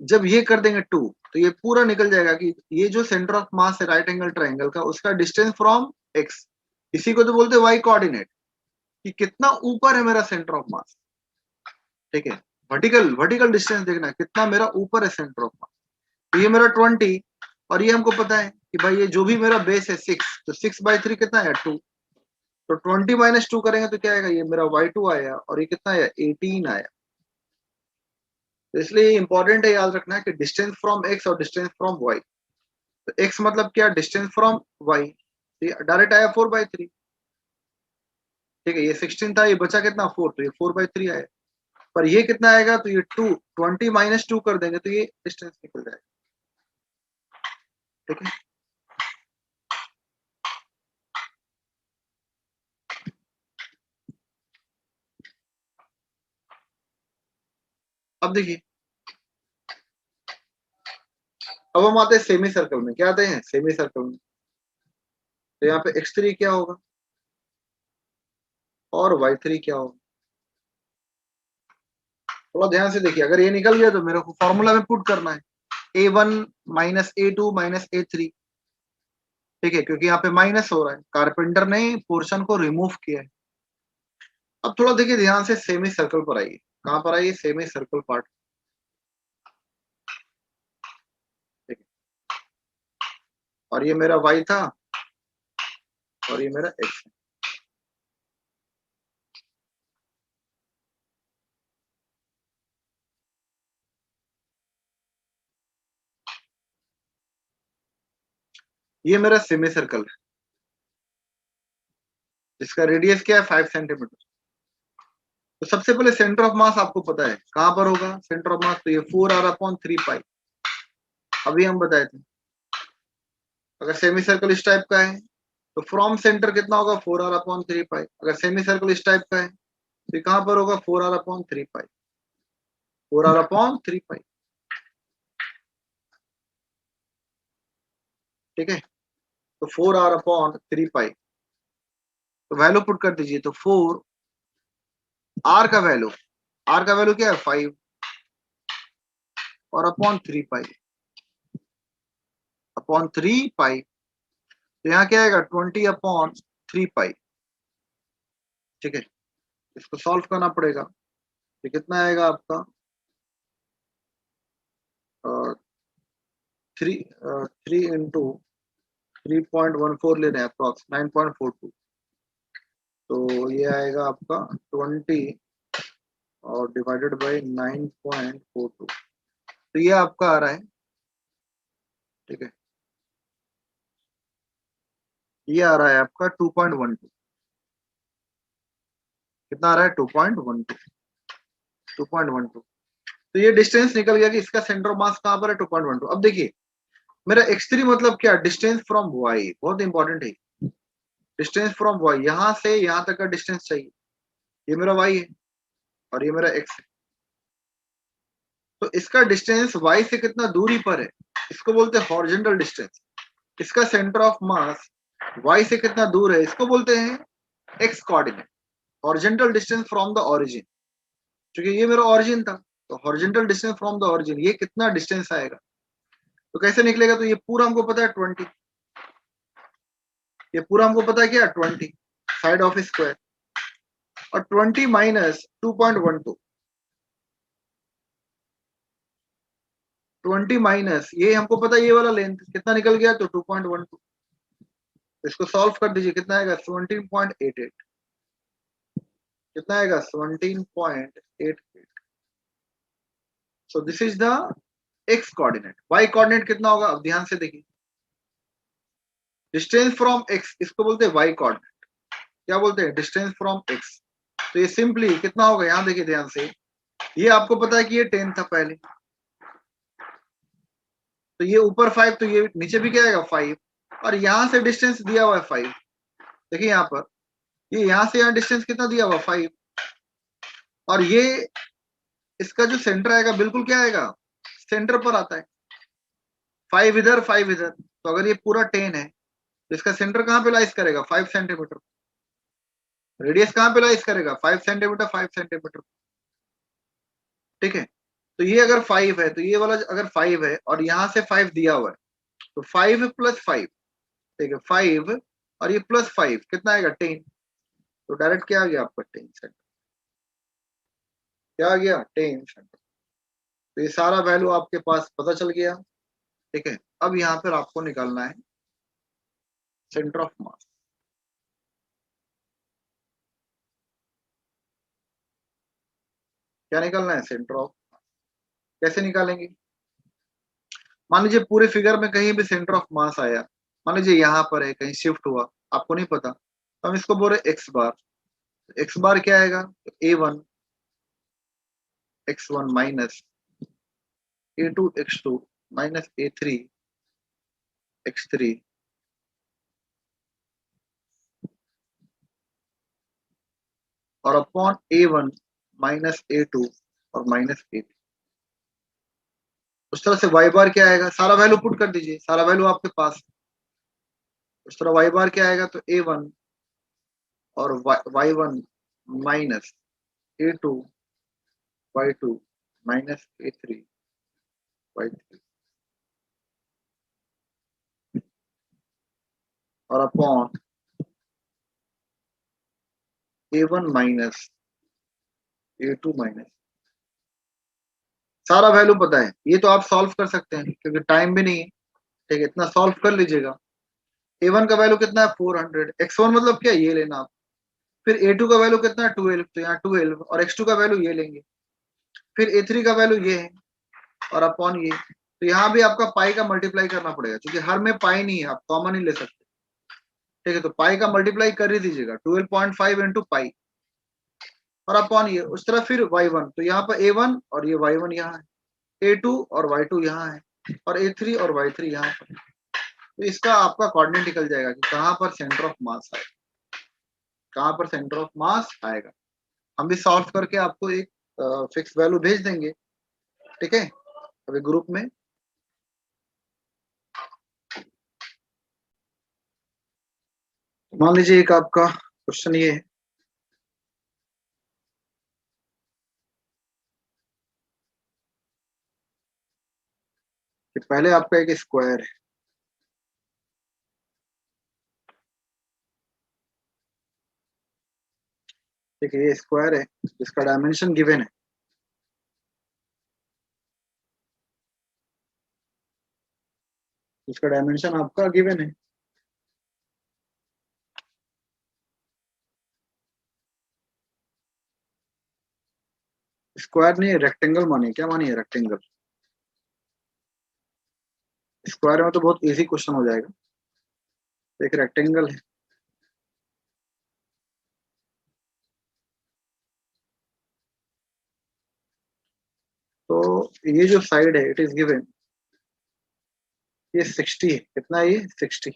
जब ये कर देंगे 2, तो ये पूरा निकल जाएगा कि ये जो सेंटर ऑफ मास है राइट एंगल ट्राइंगल का, उसका डिस्टेंस फ्रॉम एक्स, इसी को तो बोलते हैं वाई कोऑर्डिनेट, कि कितना ऊपर है मेरा सेंटर ऑफ मास। ठीक है, वर्टिकल वर्टिकल डिस्टेंस देखना है, कितना मेरा ऊपर है सेंटर ऑफ मास। तो ये मेरा 20, और ये हमको पता है कि भाई ये जो भी मेरा बेस है 6, तो 6/3 कितना है, 2। तो 20 - 2 करेंगे तो क्या आएगा, ये मेरा y2 आया, और ये कितना आया, 18 आया। तो इसलिए इंपॉर्टेंट है याद रखना है कि डिस्टेंस फ्रॉम एक्स और डिस्टेंस फ्रॉम वाई। तो एक्स मतलब क्या, डिस्टेंस फ्रॉम वाई, डायरेक्ट आया 4/3। ठीक है, ये 16 था, ये बचा कितना, 4, तो ये 4/3 आया। पर ये कितना आएगा, तो ये 2, 20 - 2 कर देंगे तो ये डिस्टेंस निकल जाएगा। ठीक है, अब देखिए, अब हम आते हैं सेमी सर्कल में, क्या आते हैं, सेमी सर्कल में। तो यहाँ पे x3 क्या होगा, और y3 क्या होगा? थोड़ा ध्यान से देखिए, अगर ये निकल गया तो मेरे को फॉर्मूला में पुट करना है a1 minus a2 minus a3, ठीक है, क्योंकि यहाँ पे माइनस हो रहा है, कारपेंटर ने पोर्शन को रिमूव किया है। अब थोड़ा देखिए ध्यान से, सेमी सर्कल पर आइए। कहां पर आइए? सेमी सर्कल पार्ट, ठीक है। और ये मेरा y था और ये मेरा x है। ये मेरा सेमी सर्कल है जिसका रेडियस क्या है? 5 सेंटीमीटर। तो सबसे पहले सेंटर ऑफ मास आपको पता है कहां पर होगा सेंटर ऑफ मास? तो ये 4r/3 पाई, अभी हम बताए थे। अगर सेमी सर्कल इस टाइप का है तो फ्रॉम सेंटर कितना होगा? 4r/3 पाई। अगर सेमी सर्कल इस टाइप का है तो कहां पर होगा? 4r/3 पाई, 4r/3 पाई, ठीक है। तो 4r/3 पाई, तो वैल्यू पुट कर दीजिए। तो 4 आर का वैल्यू, क्या है? 5 और अपॉन 3 पाई, तो यहाँ क्या आएगा? 20/3 पाई, ठीक है। इसको सॉल्व करना पड़ेगा। तो कितना आएगा आपका? 3 ले रहे हैं, अप्रॉक्स 9.42। तो ये आएगा आपका 20 और डिवाइडेड बाई 9.42, तो ये आपका आ रहा है, ठीक है। ये आ रहा है आपका 2.12। कितना आ रहा है? 2.12। तो ये डिस्टेंस निकल गया कि इसका सेंटर ऑफ मास कहां पर है? 2.12। अब देखिए मेरा x3 मतलब क्या? डिस्टेंस फ्रॉम y, बहुत इंपॉर्टेंट है। डिस्टेंस फ्रॉम y, यहां से यहां तक का डिस्टेंस चाहिए। ये मेरा y है और ये मेरा x है। तो इसका डिस्टेंस y से कितना दूरी पर है? इसको बोलते हैं हॉरिजॉन्टल डिस्टेंस। इसका सेंटर ऑफ मास y से कितना दूर है? इसको बोलते हैं x coordinate, horizontal distance from the origin. क्योंकि ये मेरा ओरिजिन था, तो horizontal distance from the origin, ये कितना डिस्टेंस आएगा? तो कैसे निकलेगा? तो ये पूरा हमको पता है 20, ये पूरा हमको पता है क्या? 20 साइड ऑफ स्क्वायर, और 20 माइनस 2.12, 20 माइनस ये हमको पता है ये वाला लेंथ कितना निकल गया? तो 2.12। इसको सॉल्व कर दीजिए, कितना आएगा? 17.88। कितना आएगा? 17.88। So this is the x coordinate. Y coordinate कितना होगा? अब ध्यान से देखिए, डिस्टेंस फ्रॉम एक्स, इसको बोलते हैं वाई कोऑर्डिनेट। क्या बोलते हैं? Distance from x. तो ये सिंपली कितना होगा? यहां देखिए ध्यान से, ये आपको पता है कि ये 10 था पहले, तो ये ऊपर 5, तो ये नीचे भी क्या आएगा? 5, और यहां से डिस्टेंस दिया हुआ है 5। देखिए यहाँ पर, ये यहां से यहाँ डिस्टेंस कितना दिया हुआ? 5, और ये इसका जो सेंटर आएगा बिल्कुल क्या आएगा? सेंटर पर आता है। 5 इधर 5 इधर, तो अगर ये पूरा 10 है तो इसका सेंटर कहाँ पे लाइज करेगा? 5 सेंटीमीटर। रेडियस कहाँ पे लाइज करेगा? 5 सेंटीमीटर, 5 सेंटीमीटर, ठीक है। तो ये अगर 5 है तो ये वाला अगर 5 है और यहाँ से 5 दिया हुआ है, तो 5 प्लस 5, ठीक है, 5 और ये प्लस 5 कितना आएगा? 10। तो डायरेक्ट क्या आ गया आपका? 10 सेंटीमीटर। क्या आ गया? 10 सेंटीमीटर। तो ये सारा वैल्यू आपके पास पता चल गया, ठीक है। अब यहाँ पर आपको निकालना है सेंटर ऑफ मास। क्या निकालना है? Centre of. कैसे निकालेंगे? मान लीजिए पूरे फिगर में कहीं भी सेंटर ऑफ मास आया, मान लीजिए यहाँ पर है, कहीं शिफ्ट हुआ, आपको नहीं पता, तो हम इसको बोल रहे एक्स बार। एक्स बार क्या आएगा? A1 x1 minus A2 x2 minus A3 x3 और अपॉन A1 माइनस A2 और माइनस A3। उस तरह से y बार क्या आएगा? सारा वैल्यू पुट कर दीजिए, सारा वैल्यू आपके पास। उस तरह y बार क्या आएगा? तो A1 और y1 minus A2 Y2 minus A3 Y3 और upon A1 minus A2 minus, सारा वैल्यू पता है, ये तो आप सॉल्व कर सकते हैं क्योंकि टाइम भी नहीं है। ठीक है, इतना सॉल्व कर लीजिएगा। A1 का वैल्यू कितना है 400, x1 मतलब क्या, ये लेना आप। फिर A2 का वैल्यू कितना है 12, तो यहाँ 12 और x2 का वैल्यू ये लेंगे। फिर A3 का वैल्यू ये है और अपॉन ये, तो यहाँ भी आपका पाई का मल्टीप्लाई करना पड़ेगा क्योंकि हर में पाई नहीं है, आप कॉमन ही ले सकते। ठीक है, तो पाई का मल्टीप्लाई कर ही दीजिएगा, 12.5 इंटू पाई और अपॉन ये उस तरफ फिर y1, तो यहाँ पर A1 और ये y1 यहाँ है, A2 और y2 यहाँ है और A3 और y3 यहाँ पर। तो इसका आपका कोऑर्डिनेट निकल जाएगा कि कहाँ पर सेंटर ऑफ मास आएगा, कहाँ पर सेंटर ऑफ मास आएगा। हम भी सॉल्व करके आपको एक फिक्स वैल्यू भेज देंगे। ठीक है, अभी ग्रुप में मान लीजिए एक आपका क्वेश्चन ये है कि पहले आपका एक स्क्वायर है, ठीक है, ये स्क्वायर है जिसका डायमेंशन गिवन है। इसका डायमेंशन आपका गिवन है। स्क्वायर नहीं, रेक्टेंगल मानिए, क्या मानिए, रेक्टेंगल। स्क्वायर में तो बहुत इजी क्वेश्चन हो जाएगा, एक रेक्टेंगल है। तो ये जो साइड है इट इज गिवन, ये 60 है, कितना है ये 60,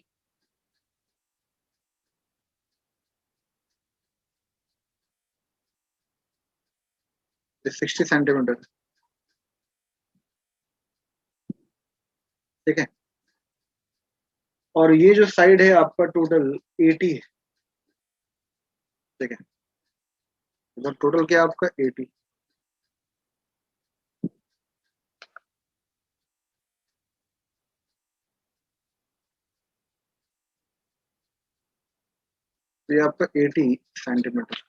ये 60 सेंटीमीटर। ठीक है, और ये जो साइड है आपका टोटल 80 है। ठीक है, इधर टोटल क्या है आपका 80। तो ये आपका 80 सेंटीमीटर।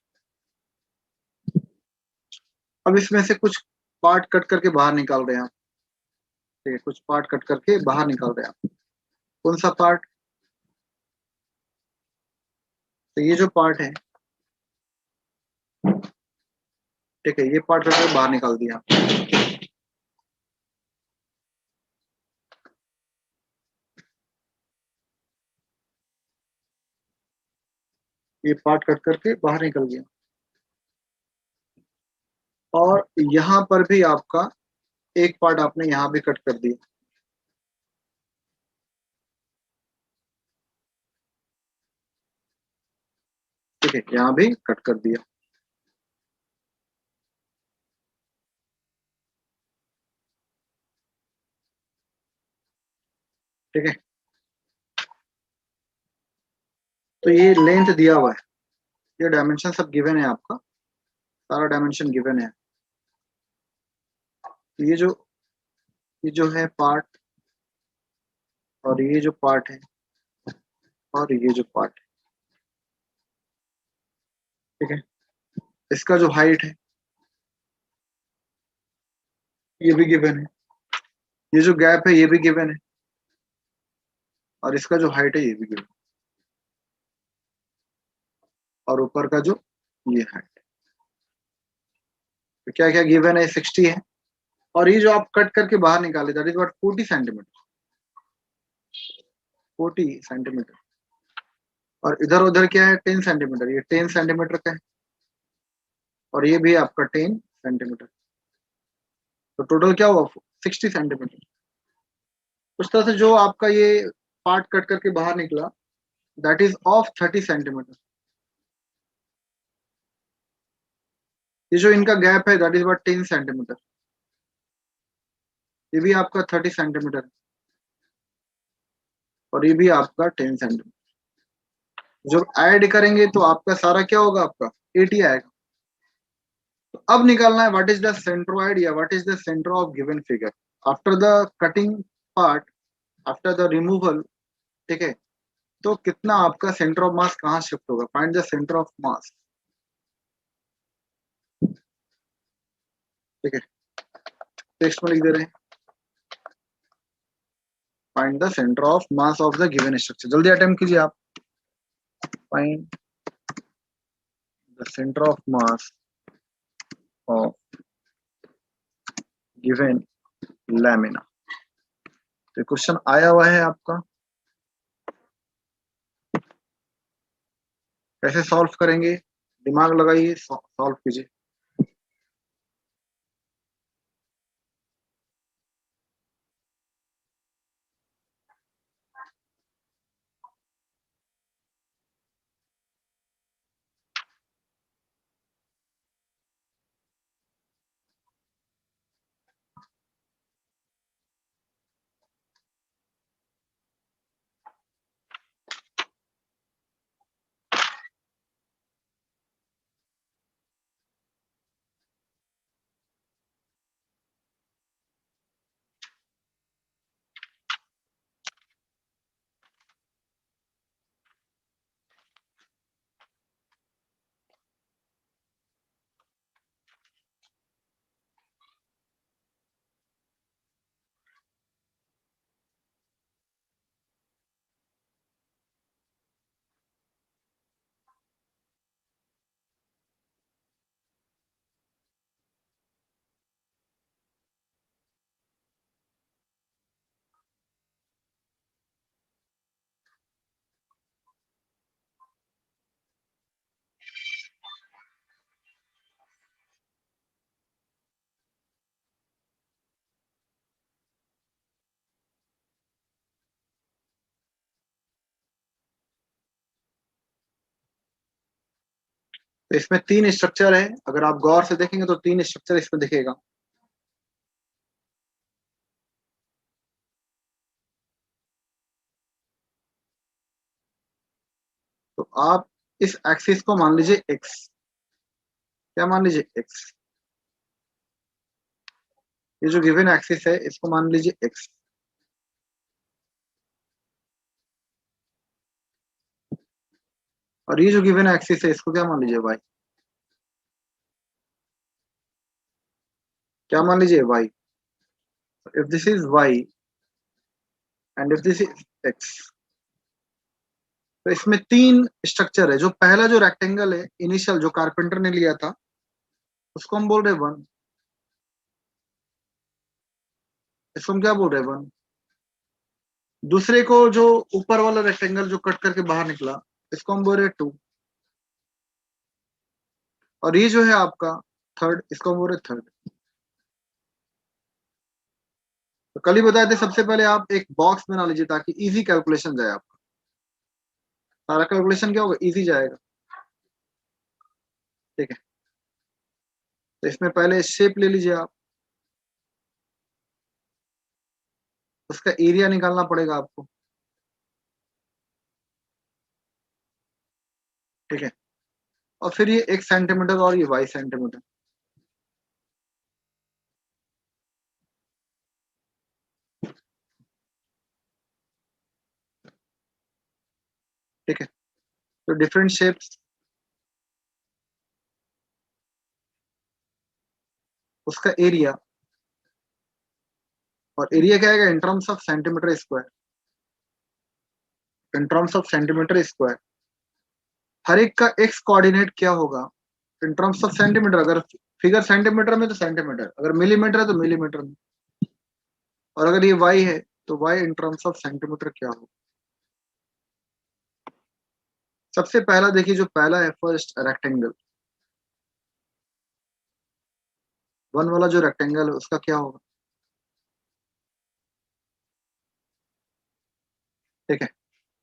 अब इसमें से कुछ पार्ट कट करके बाहर निकाल रहे हैं आप। ठीक है, कुछ पार्ट कट करके बाहर निकाल रहे हैं आप। कौन सा पार्ट, तो ये जो पार्ट है, ठीक है, ये पार्ट कट करके बाहर निकाल दिया। ये पार्ट कट करके बाहर निकल गया और यहाँ पर भी आपका एक पार्ट आपने यहाँ भी कट कर दिया। ठीक है, यहाँ भी कट कर दिया। ठीक है, तो ये लेंथ दिया हुआ है, ये डायमेंशन सब गिवन है आपका, सारा डायमेंशन गिवन है। तो ये जो है पार्ट और ये जो पार्ट है और ये जो पार्ट है, ठीक है, इसका जो हाइट है ये भी गिवन है, ये जो गैप है ये भी गिवन है और इसका जो हाइट है ये भी गिवन है और ऊपर का जो ये हाइट, तो क्या क्या गिवन है, 60 है। और ये जो आप कट करके बाहर निकाले that is what 40 centimetre, 40 centimetre. और इधर उधर क्या है 10 सेंटीमीटर, ये 10 सेंटीमीटर का है और ये भी आपका 10 सेंटीमीटर। तो टोटल क्या हुआ 60 सेंटीमीटर। उस तरह से जो आपका ये पार्ट कट करके बाहर निकला दैट इज ऑफ 30 सेंटीमीटर। ये जो इनका गैप है दैट इज व्हाट 10 सेंटीमीटर, ये भी आपका 30 सेंटीमीटर और ये भी आपका 10 सेंटीमीटर। जब ऐड करेंगे तो आपका सारा क्या होगा, आपका 80 आएगा। तो अब निकालना है व्हाट इज द सेंट्रोइड या what is the centre of given figure after the cutting part, after the removal. ठीक है, तो कितना आपका सेंटर ऑफ मास कहाँ शिफ्ट होगा, find the centre of mass. ठीक है, टेक्स्ट में लिख दे रहे हैं find the centre of mass of the given structure. जल्दी अटेम्प्ट कीजिए आप। Find the centre of mass of given lamina. तो क्वेश्चन आया हुआ है आपका, कैसे सॉल्व करेंगे, दिमाग लगाइए, सॉल्व कीजिए। तो इसमें तीन स्ट्रक्चर है, अगर आप गौर से देखेंगे तो तीन स्ट्रक्चर इसमें दिखेगा। तो आप इस एक्सिस को मान लीजिए एक्स, क्या मान लीजिए एक्स, ये जो गिवन एक्सिस है इसको मान लीजिए एक्स, और ये जो गिवन एक्सिस है इसको क्या मान लीजिए वाई, क्या मान लीजिए y. If this is y and if this is x, तो इसमें तीन स्ट्रक्चर है। जो पहला जो रेक्टेंगल है इनिशियल जो कारपेंटर ने लिया था उसको हम बोल रहे हैं वन, इसको हम क्या बोल रहे हैं वन। दूसरे को जो ऊपर वाला रेक्टेंगल जो कट करके बाहर निकला इसको हम बोल रहे हैं टू, और ये जो है आपका थर्ड, इसको हम बोल रहे हैं थर्ड। तो कल ही बताए थे, सबसे पहले आप एक बॉक्स बना लीजिए ताकि इजी कैलकुलेशन जाए, आपका सारा कैलकुलेशन क्या होगा, इजी जाएगा। ठीक है, तो इसमें पहले शेप ले लीजिए आप, उसका एरिया निकालना पड़ेगा आपको। ठीक है, और फिर ये 1 सेंटीमीटर और ये 22 सेंटीमीटर। ठीक है, तो डिफरेंट शेप्स, उसका एरिया, और एरिया क्या आएगा in terms of centimetre square, in terms of centimetre square. हर एक का एक्स कोऑर्डिनेट क्या होगा इन टर्म्स ऑफ सेंटीमीटर, अगर फिगर सेंटीमीटर में तो सेंटीमीटर, अगर मिलीमीटर है तो मिलीमीटर में, और अगर ये वाई है तो y in terms of centimetre क्या होगा। सबसे पहला देखिए, जो पहला है फर्स्ट रेक्टेंगल, वन वाला जो रेक्टेंगल है उसका क्या होगा। ठीक है,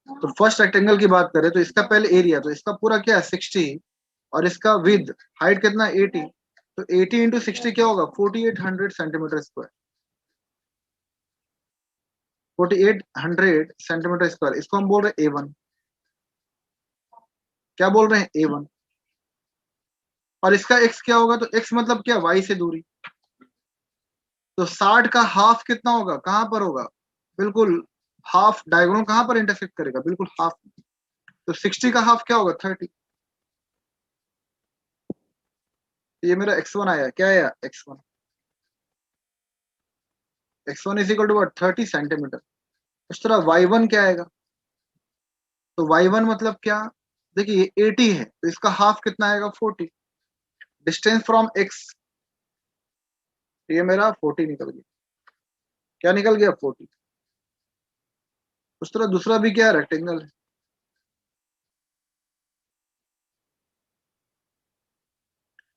तो फर्स्ट रेक्टेंगल की बात करें तो इसका पहले एरिया, तो इसका पूरा क्या है 60, और इसका विद हाइट कितना 80, तो 80 इंटू 60 क्या होगा 4800 सेंटीमीटर स्क्वायर, 4800 सेंटीमीटर स्क्वायर। इसको हम बोल रहे हैं A1, क्या बोल रहे हैं A1। और इसका x क्या होगा, तो x मतलब क्या, y से दूरी। तो 60 का हाफ कितना होगा, कहां पर होगा, बिल्कुल हाफ, डायगोनल कहां पर इंटरसेक्ट करेगा, बिल्कुल हाफ। तो 60 का हाफ क्या होगा, 30। ये मेरा x1 आया, क्या आया, x1 is equal to what, 30 centimetre. इस तरह y1 क्या आएगा, तो y1 मतलब क्या, देखिए ये 80 है तो इसका हाफ कितना आएगा, 40। डिस्टेंस फ्रॉम x, ये मेरा 40 निकल गया, क्या निकल गया, 40। उस तरह दूसरा भी क्या है, रेक्टेंगल है।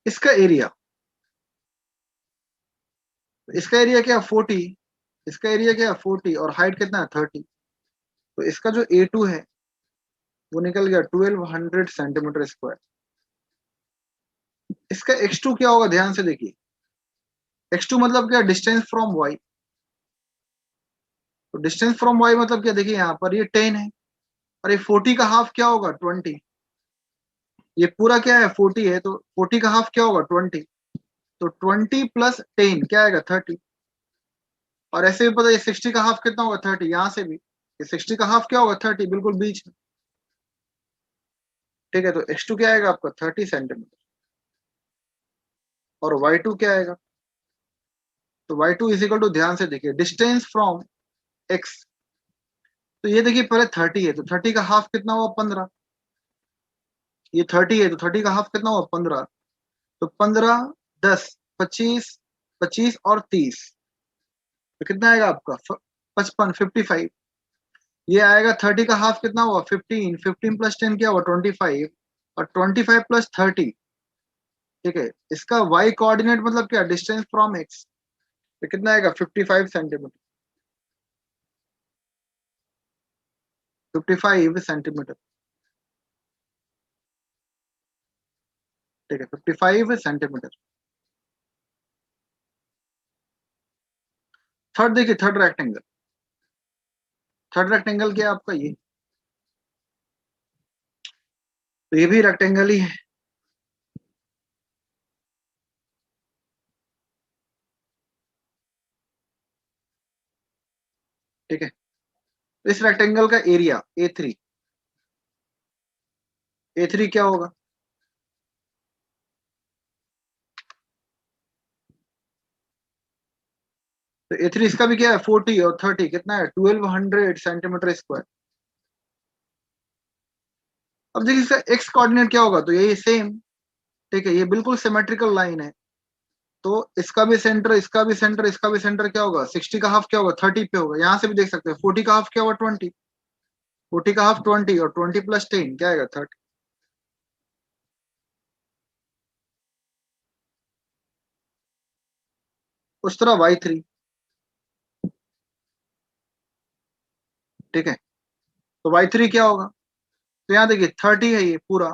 इसका एरिया, इसका एरिया क्या, 40। इसका एरिया क्या, 40 और हाइट कितना है, 30। तो इसका जो A2 है वो निकल गया 1200 सेंटीमीटर स्क्वायर। इसका x2 क्या होगा, ध्यान से देखिए, x2 मतलब क्या, डिस्टेंस फ्रॉम y। तो डिस्टेंस फ्रॉम y मतलब क्या, देखिए यहाँ पर ये 10 है, और ये 40 का हाफ क्या होगा, 20। ये पूरा क्या है, 40 है, तो 40 का हाफ क्या होगा, 20। तो 20 प्लस 10 क्या आएगा, 30। और ऐसे भी पता है 60 का हाफ कितना होगा, 30, यहाँ से भी ये 60 का हाफ क्या होगा, 30, बिल्कुल बीच में। ठीक है, तो x2 क्या आएगा आपका, 30 सेंटीमीटर। और y2 क्या आएगा, तो y2 इज इक्वल टू, ध्यान से देखिए, डिस्टेंस फ्रॉम x। तो ये देखिए पहले 30 है, तो 30 का हाफ कितना हुआ, 15। ये 30 है तो 30 का हाफ कितना हुआ, 15। तो 15, 10, 25, 25 और 30, तो कितना आएगा आपका, 55, 55। ये आएगा 30 का हाफ कितना हुआ, 15, 15 प्लस 10 क्या हुआ, 25, और 25 प्लस 30। ठीक है, इसका y कोऑर्डिनेट मतलब क्या, डिस्टेंस फ्रॉम x, तो कितना आएगा, 55 सेंटीमीटर। 55 सेंटीमीटर। ठीक है, 55 सेंटीमीटर। थर्ड देखिए, थर्ड रेक्टेंगल क्या है आपका, ये, तो ये भी रेक्टेंगल ही है। ठीक है, तो इस रेक्टेंगल का एरिया ए थ्री क्या होगा, तो ए थ्री इसका भी क्या है, 40 और 30 कितना है, 1200 सेंटीमीटर स्क्वायर। अब देखिए इसका एक्स कोऑर्डिनेट क्या होगा, तो यही सेम। ठीक है, ये बिल्कुल सिमेट्रिकल लाइन है। तो इसका भी सेंटर, इसका भी सेंटर, इसका भी सेंटर क्या होगा, 60 का हाफ क्या होगा, 30 पे होगा। यहाँ से भी देख सकते हैं 40 का हाफ क्या होगा, 20। 40 का हाफ 20, और 20 प्लस 10 क्या आएगा, 30। उस तरह y3। ठीक है, तो y3 क्या होगा, तो यहाँ देखिए 30 है ये पूरा,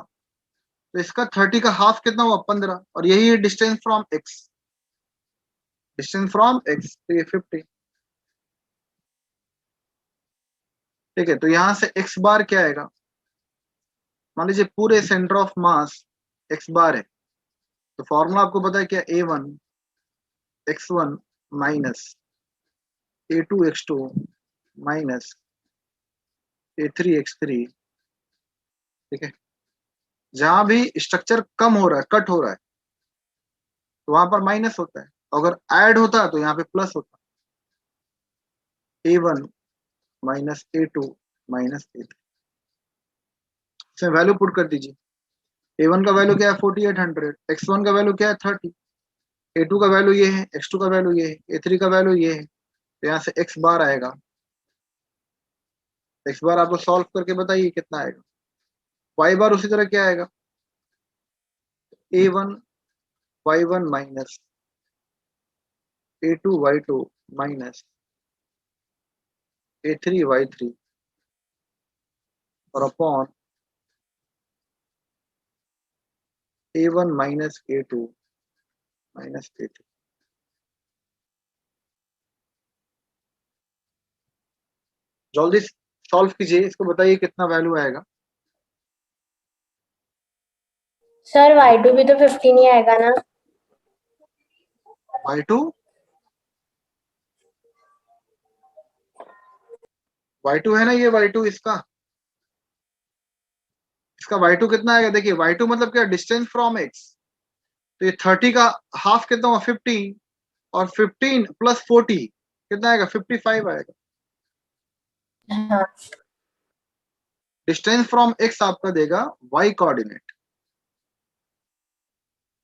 तो इसका 30 का हाफ कितना हुआ, 15, और यही है distance from x। Distance from x, तो ये 50। ठीक है, तो यहाँ से x बार क्या आएगा, मान लीजिए पूरे सेंटर ऑफ मास x बार है, तो फॉर्मूला आपको पता है क्या, A1 x1 minus A2 x2 minus A3 x3। ठीक है, जहां भी स्ट्रक्चर कम हो रहा है, कट हो रहा है, तो वहां पर माइनस होता है, अगर ऐड होता है तो यहाँ पे प्लस होता है, A1 minus A2 minus A3। इसमें वैल्यू पुट कर दीजिए। A1 का वैल्यू क्या है, 4800। x1 का वैल्यू क्या है, 30। A2 का वैल्यू ये है, x2 का वैल्यू ये है, A3 का वैल्यू ये है। तो यहाँ से x बार आएगा, x बार आपको सॉल्व करके बताइए कितना आएगा। y बार उसी तरह क्या आएगा, A1 y1 minus A2 y2 minus A3 y3, और upon A1 minus A2 minus A3। जल्दी सॉल्व कीजिए, इसको बताइए कितना वैल्यू आएगा। सर y2 भी तो 15 ही आएगा ना। y2 y2 है ना, ये y2 इसका इसका y2 कितना आएगा? देखिए y2 मतलब क्या, डिस्टेंस फ्रॉम x। तो ये 30 का हाफ कितना हुआ? 15, और 15 प्लस 40 कितना आएगा? 55 आएगा। हाँ डिस्टेंस फ्रॉम x आपका देगा y कोऑर्डिनेट।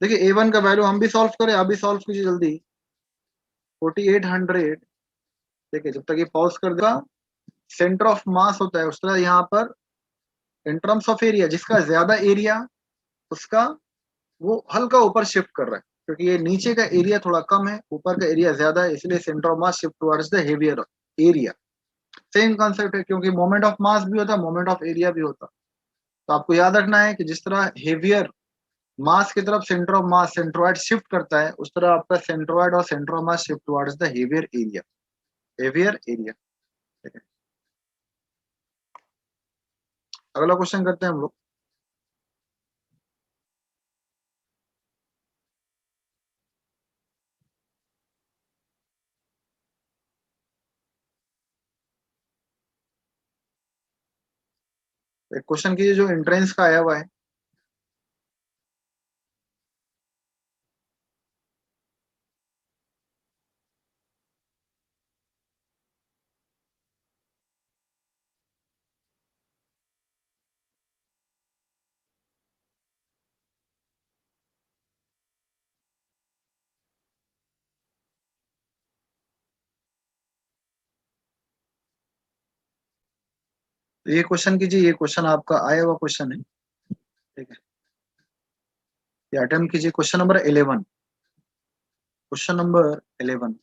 देखिए a1 का वैल्यू हम भी सॉल्व करें, अभी सॉल्व कीजिए जल्दी। 4800। देखिए जब तक ये पॉज कर देगा, सेंटर ऑफ मास होता है उस तरह यहाँ पर इन टर्म्स ऑफ एरिया, जिसका ज्यादा एरिया उसका वो हल्का ऊपर शिफ्ट कर रहा है, क्योंकि ये नीचे का एरिया थोड़ा कम है, ऊपर का एरिया ज्यादा है, इसलिए centre of mass shift towards the heavier area. Same concept है, क्योंकि मोमेंट ऑफ मास भी होता है, मोमेंट ऑफ एरिया भी होता है। तो आपको याद रखना है कि जिस तरह हेवियर मास की तरफ centre of mass centroid shift करता है, उस तरह आपका सेंट्रोइड और centre of mass shift towards the heavier area. Heavier area. ठीक है, अगला क्वेश्चन करते हैं हम लोग। एक क्वेश्चन कीजिए जो एंट्रेंस का आया हुआ है। तो ये क्वेश्चन कीजिए, ये क्वेश्चन आपका आया हुआ क्वेश्चन है। ठीक है, ये अटेम्प्ट कीजिए क्वेश्चन नंबर 11। Question number 11।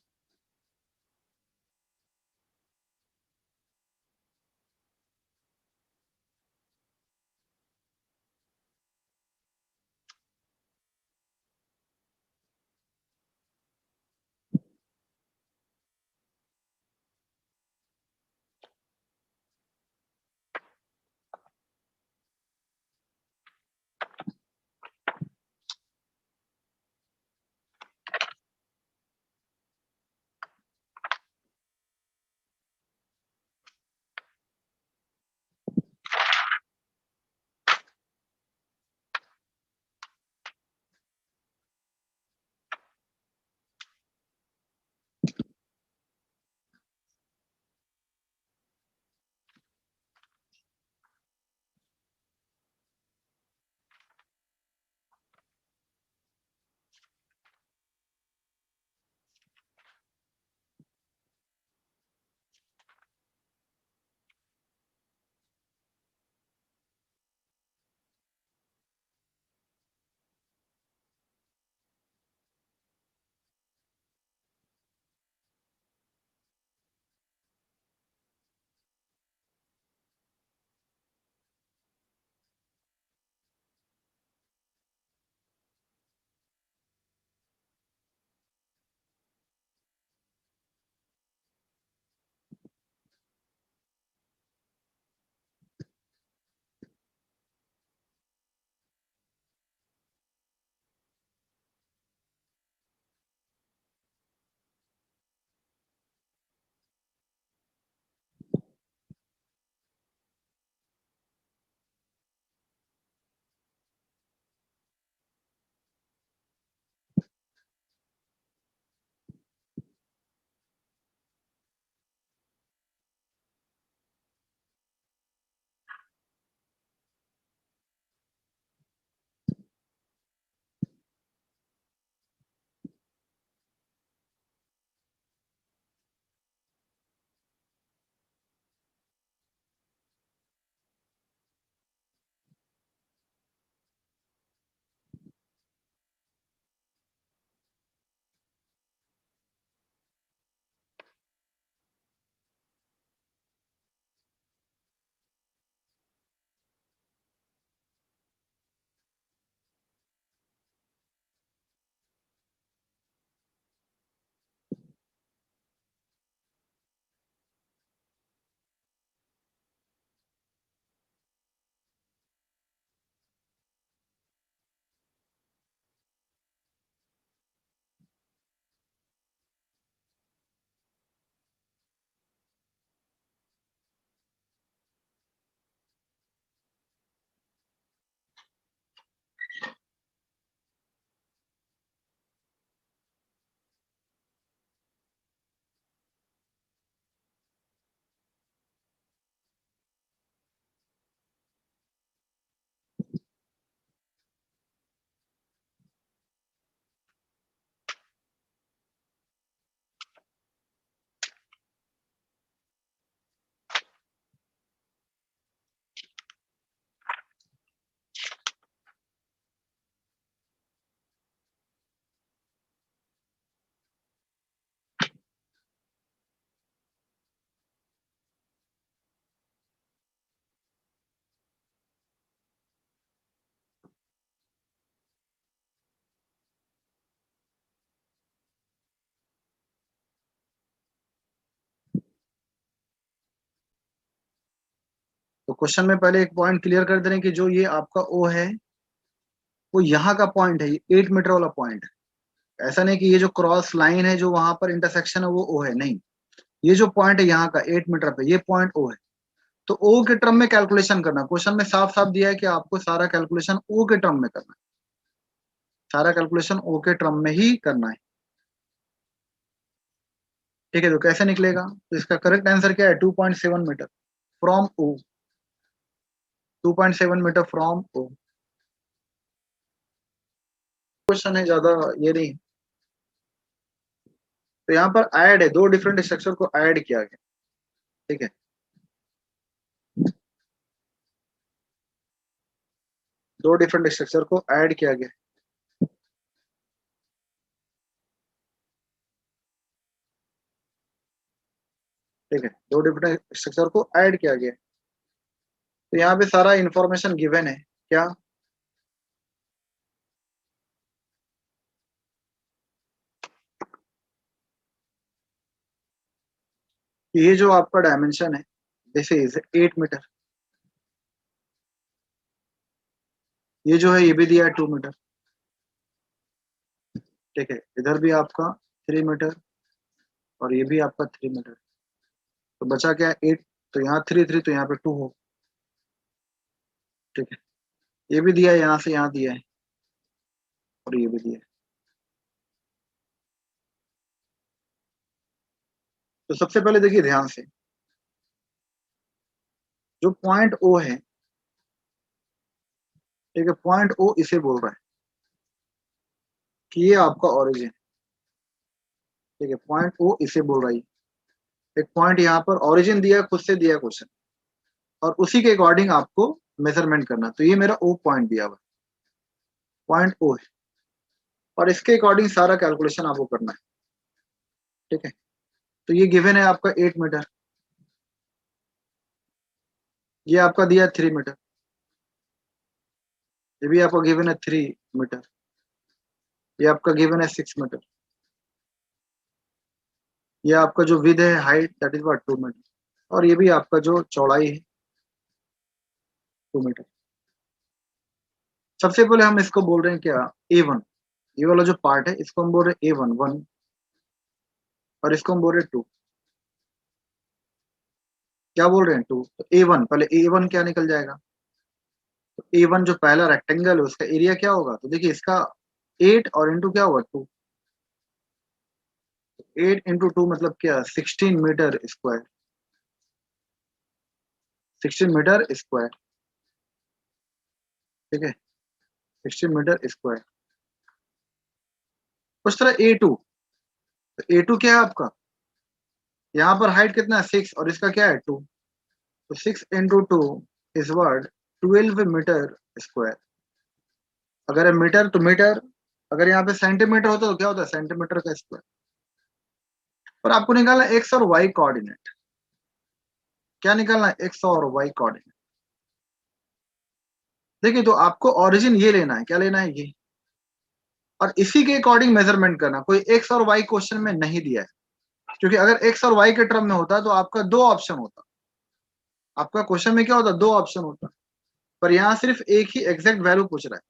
तो क्वेश्चन में पहले एक पॉइंट क्लियर कर दे रहे हैं कि जो ये आपका ओ है वो यहाँ का पॉइंट है, ये 8 मीटर वाला पॉइंट है। ऐसा नहीं कि ये जो क्रॉस लाइन है जो वहां पर इंटरसेक्शन है वो ओ है, नहीं, ये जो पॉइंट है यहाँ का 8 मीटर पे, ये पॉइंट ओ है। तो ओ के टर्म में कैलकुलेशन करना, क्वेश्चन में साफ साफ दिया है कि आपको सारा कैलकुलेशन ओ के टर्म में करना है, सारा कैलकुलेशन ओ के टर्म में ही करना है। ठीक है, तो कैसे निकलेगा? तो इसका करेक्ट आंसर क्या है? 2.7 metre from O, 2.7 metre from O. Question है, ज्यादा ये नहीं। तो यहाँ पर ऐड है, दो डिफरेंट स्ट्रक्चर को ऐड किया गया। ठीक है, दो डिफरेंट स्ट्रक्चर को ऐड किया गया। ठीक है, दो डिफरेंट स्ट्रक्चर को ऐड किया गया। तो यहाँ पे सारा इंफॉर्मेशन गिवन है क्या? ये जो आपका डायमेंशन है दिस इज 8 मीटर, ये जो है ये भी दिया है 2 मीटर। ठीक है, इधर भी आपका 3 मीटर और ये भी आपका 3 मीटर। तो बचा क्या? 8। तो यहाँ 3 3, तो यहाँ पे 2 हो। ठीक है, ये भी दिया है, यहाँ से यहाँ दिया है और ये भी दिया है। तो सबसे पहले देखिए ध्यान से, जो पॉइंट ओ है, ठीक है, पॉइंट ओ इसे बोल रहा है कि ये आपका ओरिजिन। ठीक है, पॉइंट ओ इसे बोल रहा है। एक पॉइंट यहाँ पर ओरिजिन दिया, खुद से दिया क्वेश्चन, और उसी के अकॉर्डिंग आपको मेजरमेंट करना। तो ये मेरा ओ पॉइंट दिया हुआ है, पॉइंट ओ है, और इसके अकॉर्डिंग सारा कैलकुलेशन आपको करना है। ठीक है, तो ये गिवन है आपका 8 मीटर, ये आपका दिया 3 मीटर, ये भी आपका गिवन है 3 मीटर, ये आपका गिवन है 6 मीटर, ये आपका जो विद है height that is what 2 metre, और ये भी आपका जो चौड़ाई है 2 मीटर। सबसे पहले हम इसको बोल रहे हैं क्या? A1, ये वाला जो पार्ट है इसको हम बोल रहे हैं A1 1, और इसको हम बोल रहे हैं 2। क्या बोल रहे हैं? 2। तो A1, पहले A1 क्या निकल जाएगा? तो A1 जो पहला रेक्टेंगल है उसका एरिया क्या होगा? तो देखिए इसका 8 और इंटू क्या होगा 2, 8 इंटू 2 मतलब क्या? 16 मीटर स्क्वायर, 16 मीटर स्क्वायर। ठीक है, 16 मीटर स्क्वायर। उस तरह A2, तो A2 क्या है आपका? यहाँ पर हाइट कितना है? 6, और इसका क्या है? 2। तो 6 into 2 is word 12 metre square. अगर है मीटर तो मीटर, अगर यहाँ पे सेंटीमीटर होता तो क्या होता है? सेंटीमीटर का स्क्वायर। और आपको निकालना एक्स और वाई कोऑर्डिनेट। क्या निकालना है? एक्स और वाई कोऑर्डिनेट। देखिए, तो आपको ओरिजिन ये लेना है, क्या लेना है? ये, और इसी के अकॉर्डिंग मेजरमेंट करना। कोई एक्स और वाई क्वेश्चन में नहीं दिया है, क्योंकि अगर एक्स और वाई के टर्म में होता तो आपका दो ऑप्शन होता, आपका क्वेश्चन में क्या होता? दो ऑप्शन होता। पर यहाँ सिर्फ एक ही एग्जैक्ट वैल्यू पूछ रहा है।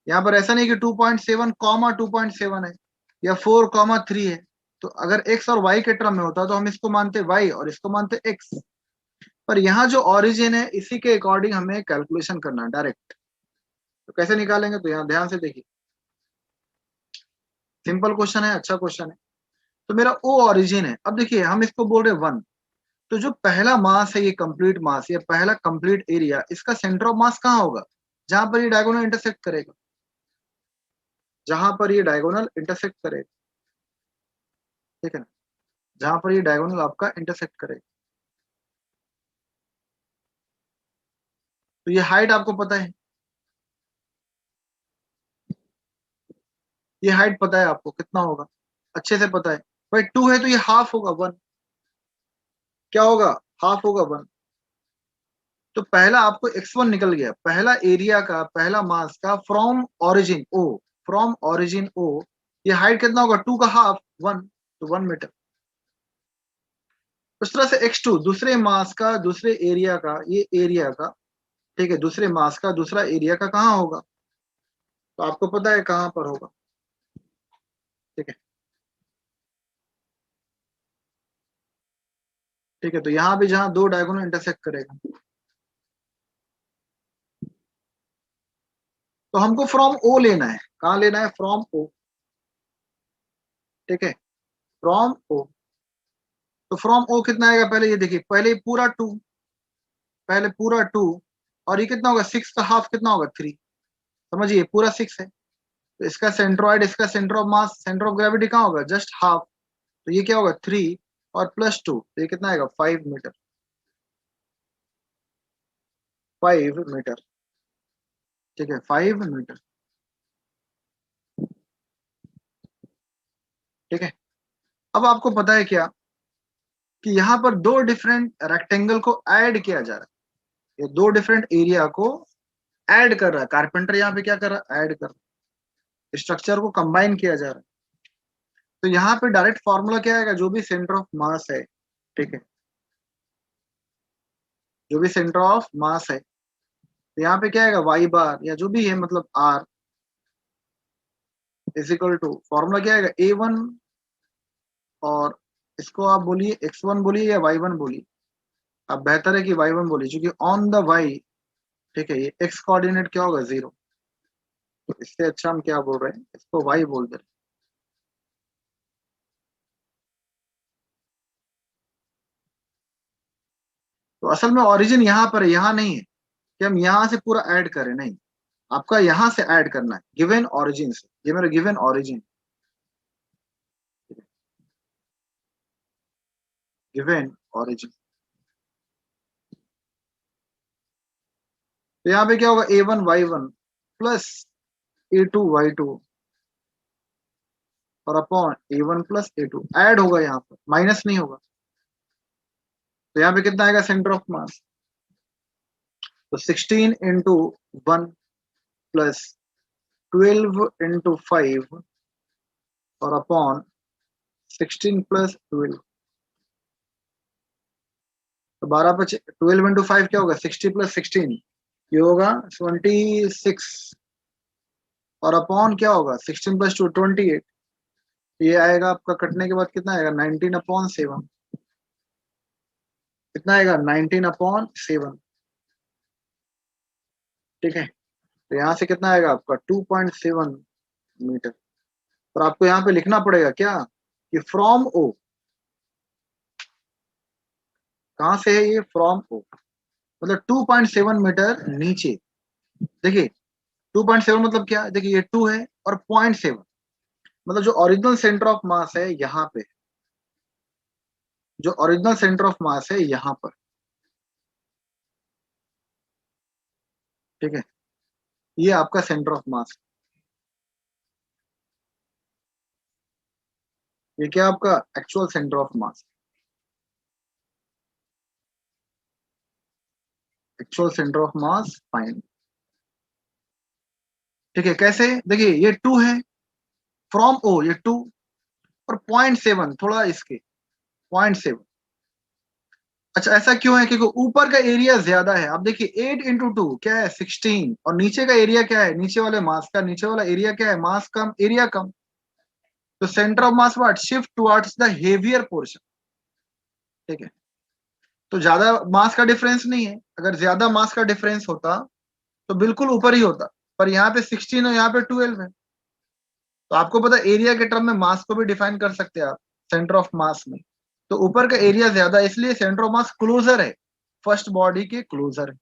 यहाँ पर ऐसा नहीं कि 2.7 कॉमा 2.7 है या 4 कॉमा 3 है। तो अगर x और y के टर्म में होता तो हम इसको मानते y और इसको मानते x। पर यहाँ जो ओरिजिन है इसी के अकॉर्डिंग हमें कैलकुलेशन करना है डायरेक्ट। तो कैसे निकालेंगे? तो यहाँ ध्यान से देखिए, सिंपल क्वेश्चन है, अच्छा क्वेश्चन है। तो मेरा ओ ओरिजिन है। अब देखिए हम इसको बोल रहे 1, तो जो पहला मास है, ये कंप्लीट मास, ये पहला कंप्लीट एरिया, इसका सेंटर ऑफ मास कहाँ होगा? जहां पर ये डायगोनल इंटरसेक्ट करेगा, जहां पर ये डायगोनल इंटरसेक्ट करेगा। ठीक है ना, जहां पर ये डायगोनल आपका इंटरसेक्ट करेगा। तो ये हाइट आपको पता है, ये हाइट पता है आपको कितना होगा, अच्छे से पता है। भाई 2 है तो ये हाफ होगा 1, क्या होगा? हाफ होगा 1। तो पहला आपको x1 निकल गया, पहला एरिया का, पहला मास का from origin O, from origin O, ये हाइट कितना होगा? 2 का हाफ 1, तो 1 मीटर। उस तरह से x2 दूसरे मास का दूसरे एरिया का, ये एरिया का, ठीक है, दूसरे मास का दूसरा एरिया का कहाँ होगा, तो आपको पता है कहाँ पर होगा, ठीक है। ठीक है, तो यहां भी जहां दो डायगोनल इंटरसेक्ट करेगा, तो हमको फ्रॉम ओ लेना है, कहाँ लेना है, फ्रॉम ओ, ठीक है, फ्रॉम ओ। तो फ्रॉम ओ कितना आएगा, पहले ये देखिए, पहले पूरा 2, पहले पूरा 2, और ये कितना होगा, 6 का हाफ कितना होगा, 3, समझिए पूरा 6 है, तो इसका सेंट्रोइड, इसका centre of mass, centre of gravity कहाँ होगा, जस्ट हाफ, तो ये क्या होगा 3 और +2, तो ये कितना आएगा 5 मीटर, 5 मीटर, ठीक है, 5 मीटर, ठीक है। अब आपको पता है क्या कि यहाँ पर दो डिफरेंट रेक्टेंगल को ऐड किया जा रहा है, ये दो डिफरेंट एरिया को ऐड कर रहा है कारपेंटर, यहाँ पे क्या कर रहा है, ऐड कर रहा है, स्ट्रक्चर को कंबाइन किया जा रहा है। तो यहाँ पे डायरेक्ट फॉर्मूला क्या आएगा, जो भी सेंटर ऑफ मास है, ठीक है, जो भी सेंटर ऑफ मास है, तो यहाँ पे क्या आएगा, वाई बार या जो भी है, मतलब r is equal to, formula क्या आएगा, A1, और इसको आप बोलिए x1 बोलिए या y1 बोलिए, अब बेहतर है कि y1 बोलिए, क्योंकि ऑन द y, ठीक है, ये x कोऑर्डिनेट क्या होगा, 0, तो इससे अच्छा हम क्या बोल रहे हैं, इसको y बोल दे रहे हैं। तो असल में ओरिजिन यहाँ पर है, यहाँ नहीं है कि हम यहाँ से पूरा ऐड करें, नहीं, आपका यहाँ से ऐड करना है गिवन ओरिजिन से, ये मेरा गिवन ओरिजिन, गिवन ओरिजिन। तो यहाँ पे क्या होगा, A1 y1 plus A2 y2 और upon A1 plus A2, add होगा, यहाँ पर माइनस नहीं होगा, तो यहाँ पे कितना आएगा, सेंटर ऑफ मास, तो 16 इंटू 1 प्लस 12 इंटू 5 और अपॉन 16 प्लस 12, तो 12 पर 12 इंटू 5 क्या होगा, 60 प्लस 16, ये होगा 26, और अपॉन क्या होगा, 16 प्लस 2 28, ये आएगा आपका कटने के बाद कितना आएगा, 19/7, कितना आएगा, 19/7, ठीक है। तो यहाँ से कितना आएगा आपका 2.7 मीटर, और आपको यहाँ पे लिखना पड़ेगा क्या, कि फ्रॉम ओ, कहाँ से है ये, फ्रॉम ओ, मतलब 2.7 मीटर नीचे, देखिए 2.7 मतलब क्या है, देखिए ये 2 है और 0.7, मतलब जो ओरिजिनल सेंटर ऑफ मास है यहाँ पे, जो ओरिजिनल सेंटर ऑफ मास है यहाँ पर, ठीक है, ये आपका सेंटर ऑफ मास, ये क्या आपका actual centre of mass, actual centre of mass find, ठीक है, कैसे, देखिए ये 2 है, फ्रॉम ओ ये 2, और 0.7 थोड़ा इसके 0.7, अच्छा ऐसा क्यों है, क्योंकि ऊपर का एरिया ज्यादा है, आप देखिए 8 इंटू 2 क्या है, 16, और नीचे का एरिया क्या है, नीचे वाले मास का नीचे वाला एरिया क्या है, मास कम एरिया कम, तो centre of mass what, shift towards the heavier portion, ठीक है। तो ज्यादा मास का डिफरेंस नहीं है, अगर ज्यादा मास का डिफरेंस होता तो बिल्कुल ऊपर ही होता, पर यहाँ पे 16 और यहाँ पे 12 है, तो आपको पता एरिया के टर्म में मास को भी डिफाइन कर सकते हैं आप सेंटर ऑफ मास में, तो ऊपर का एरिया ज्यादा है, इसलिए सेंटर ऑफ मास क्लोजर है, फर्स्ट बॉडी के क्लोजर है,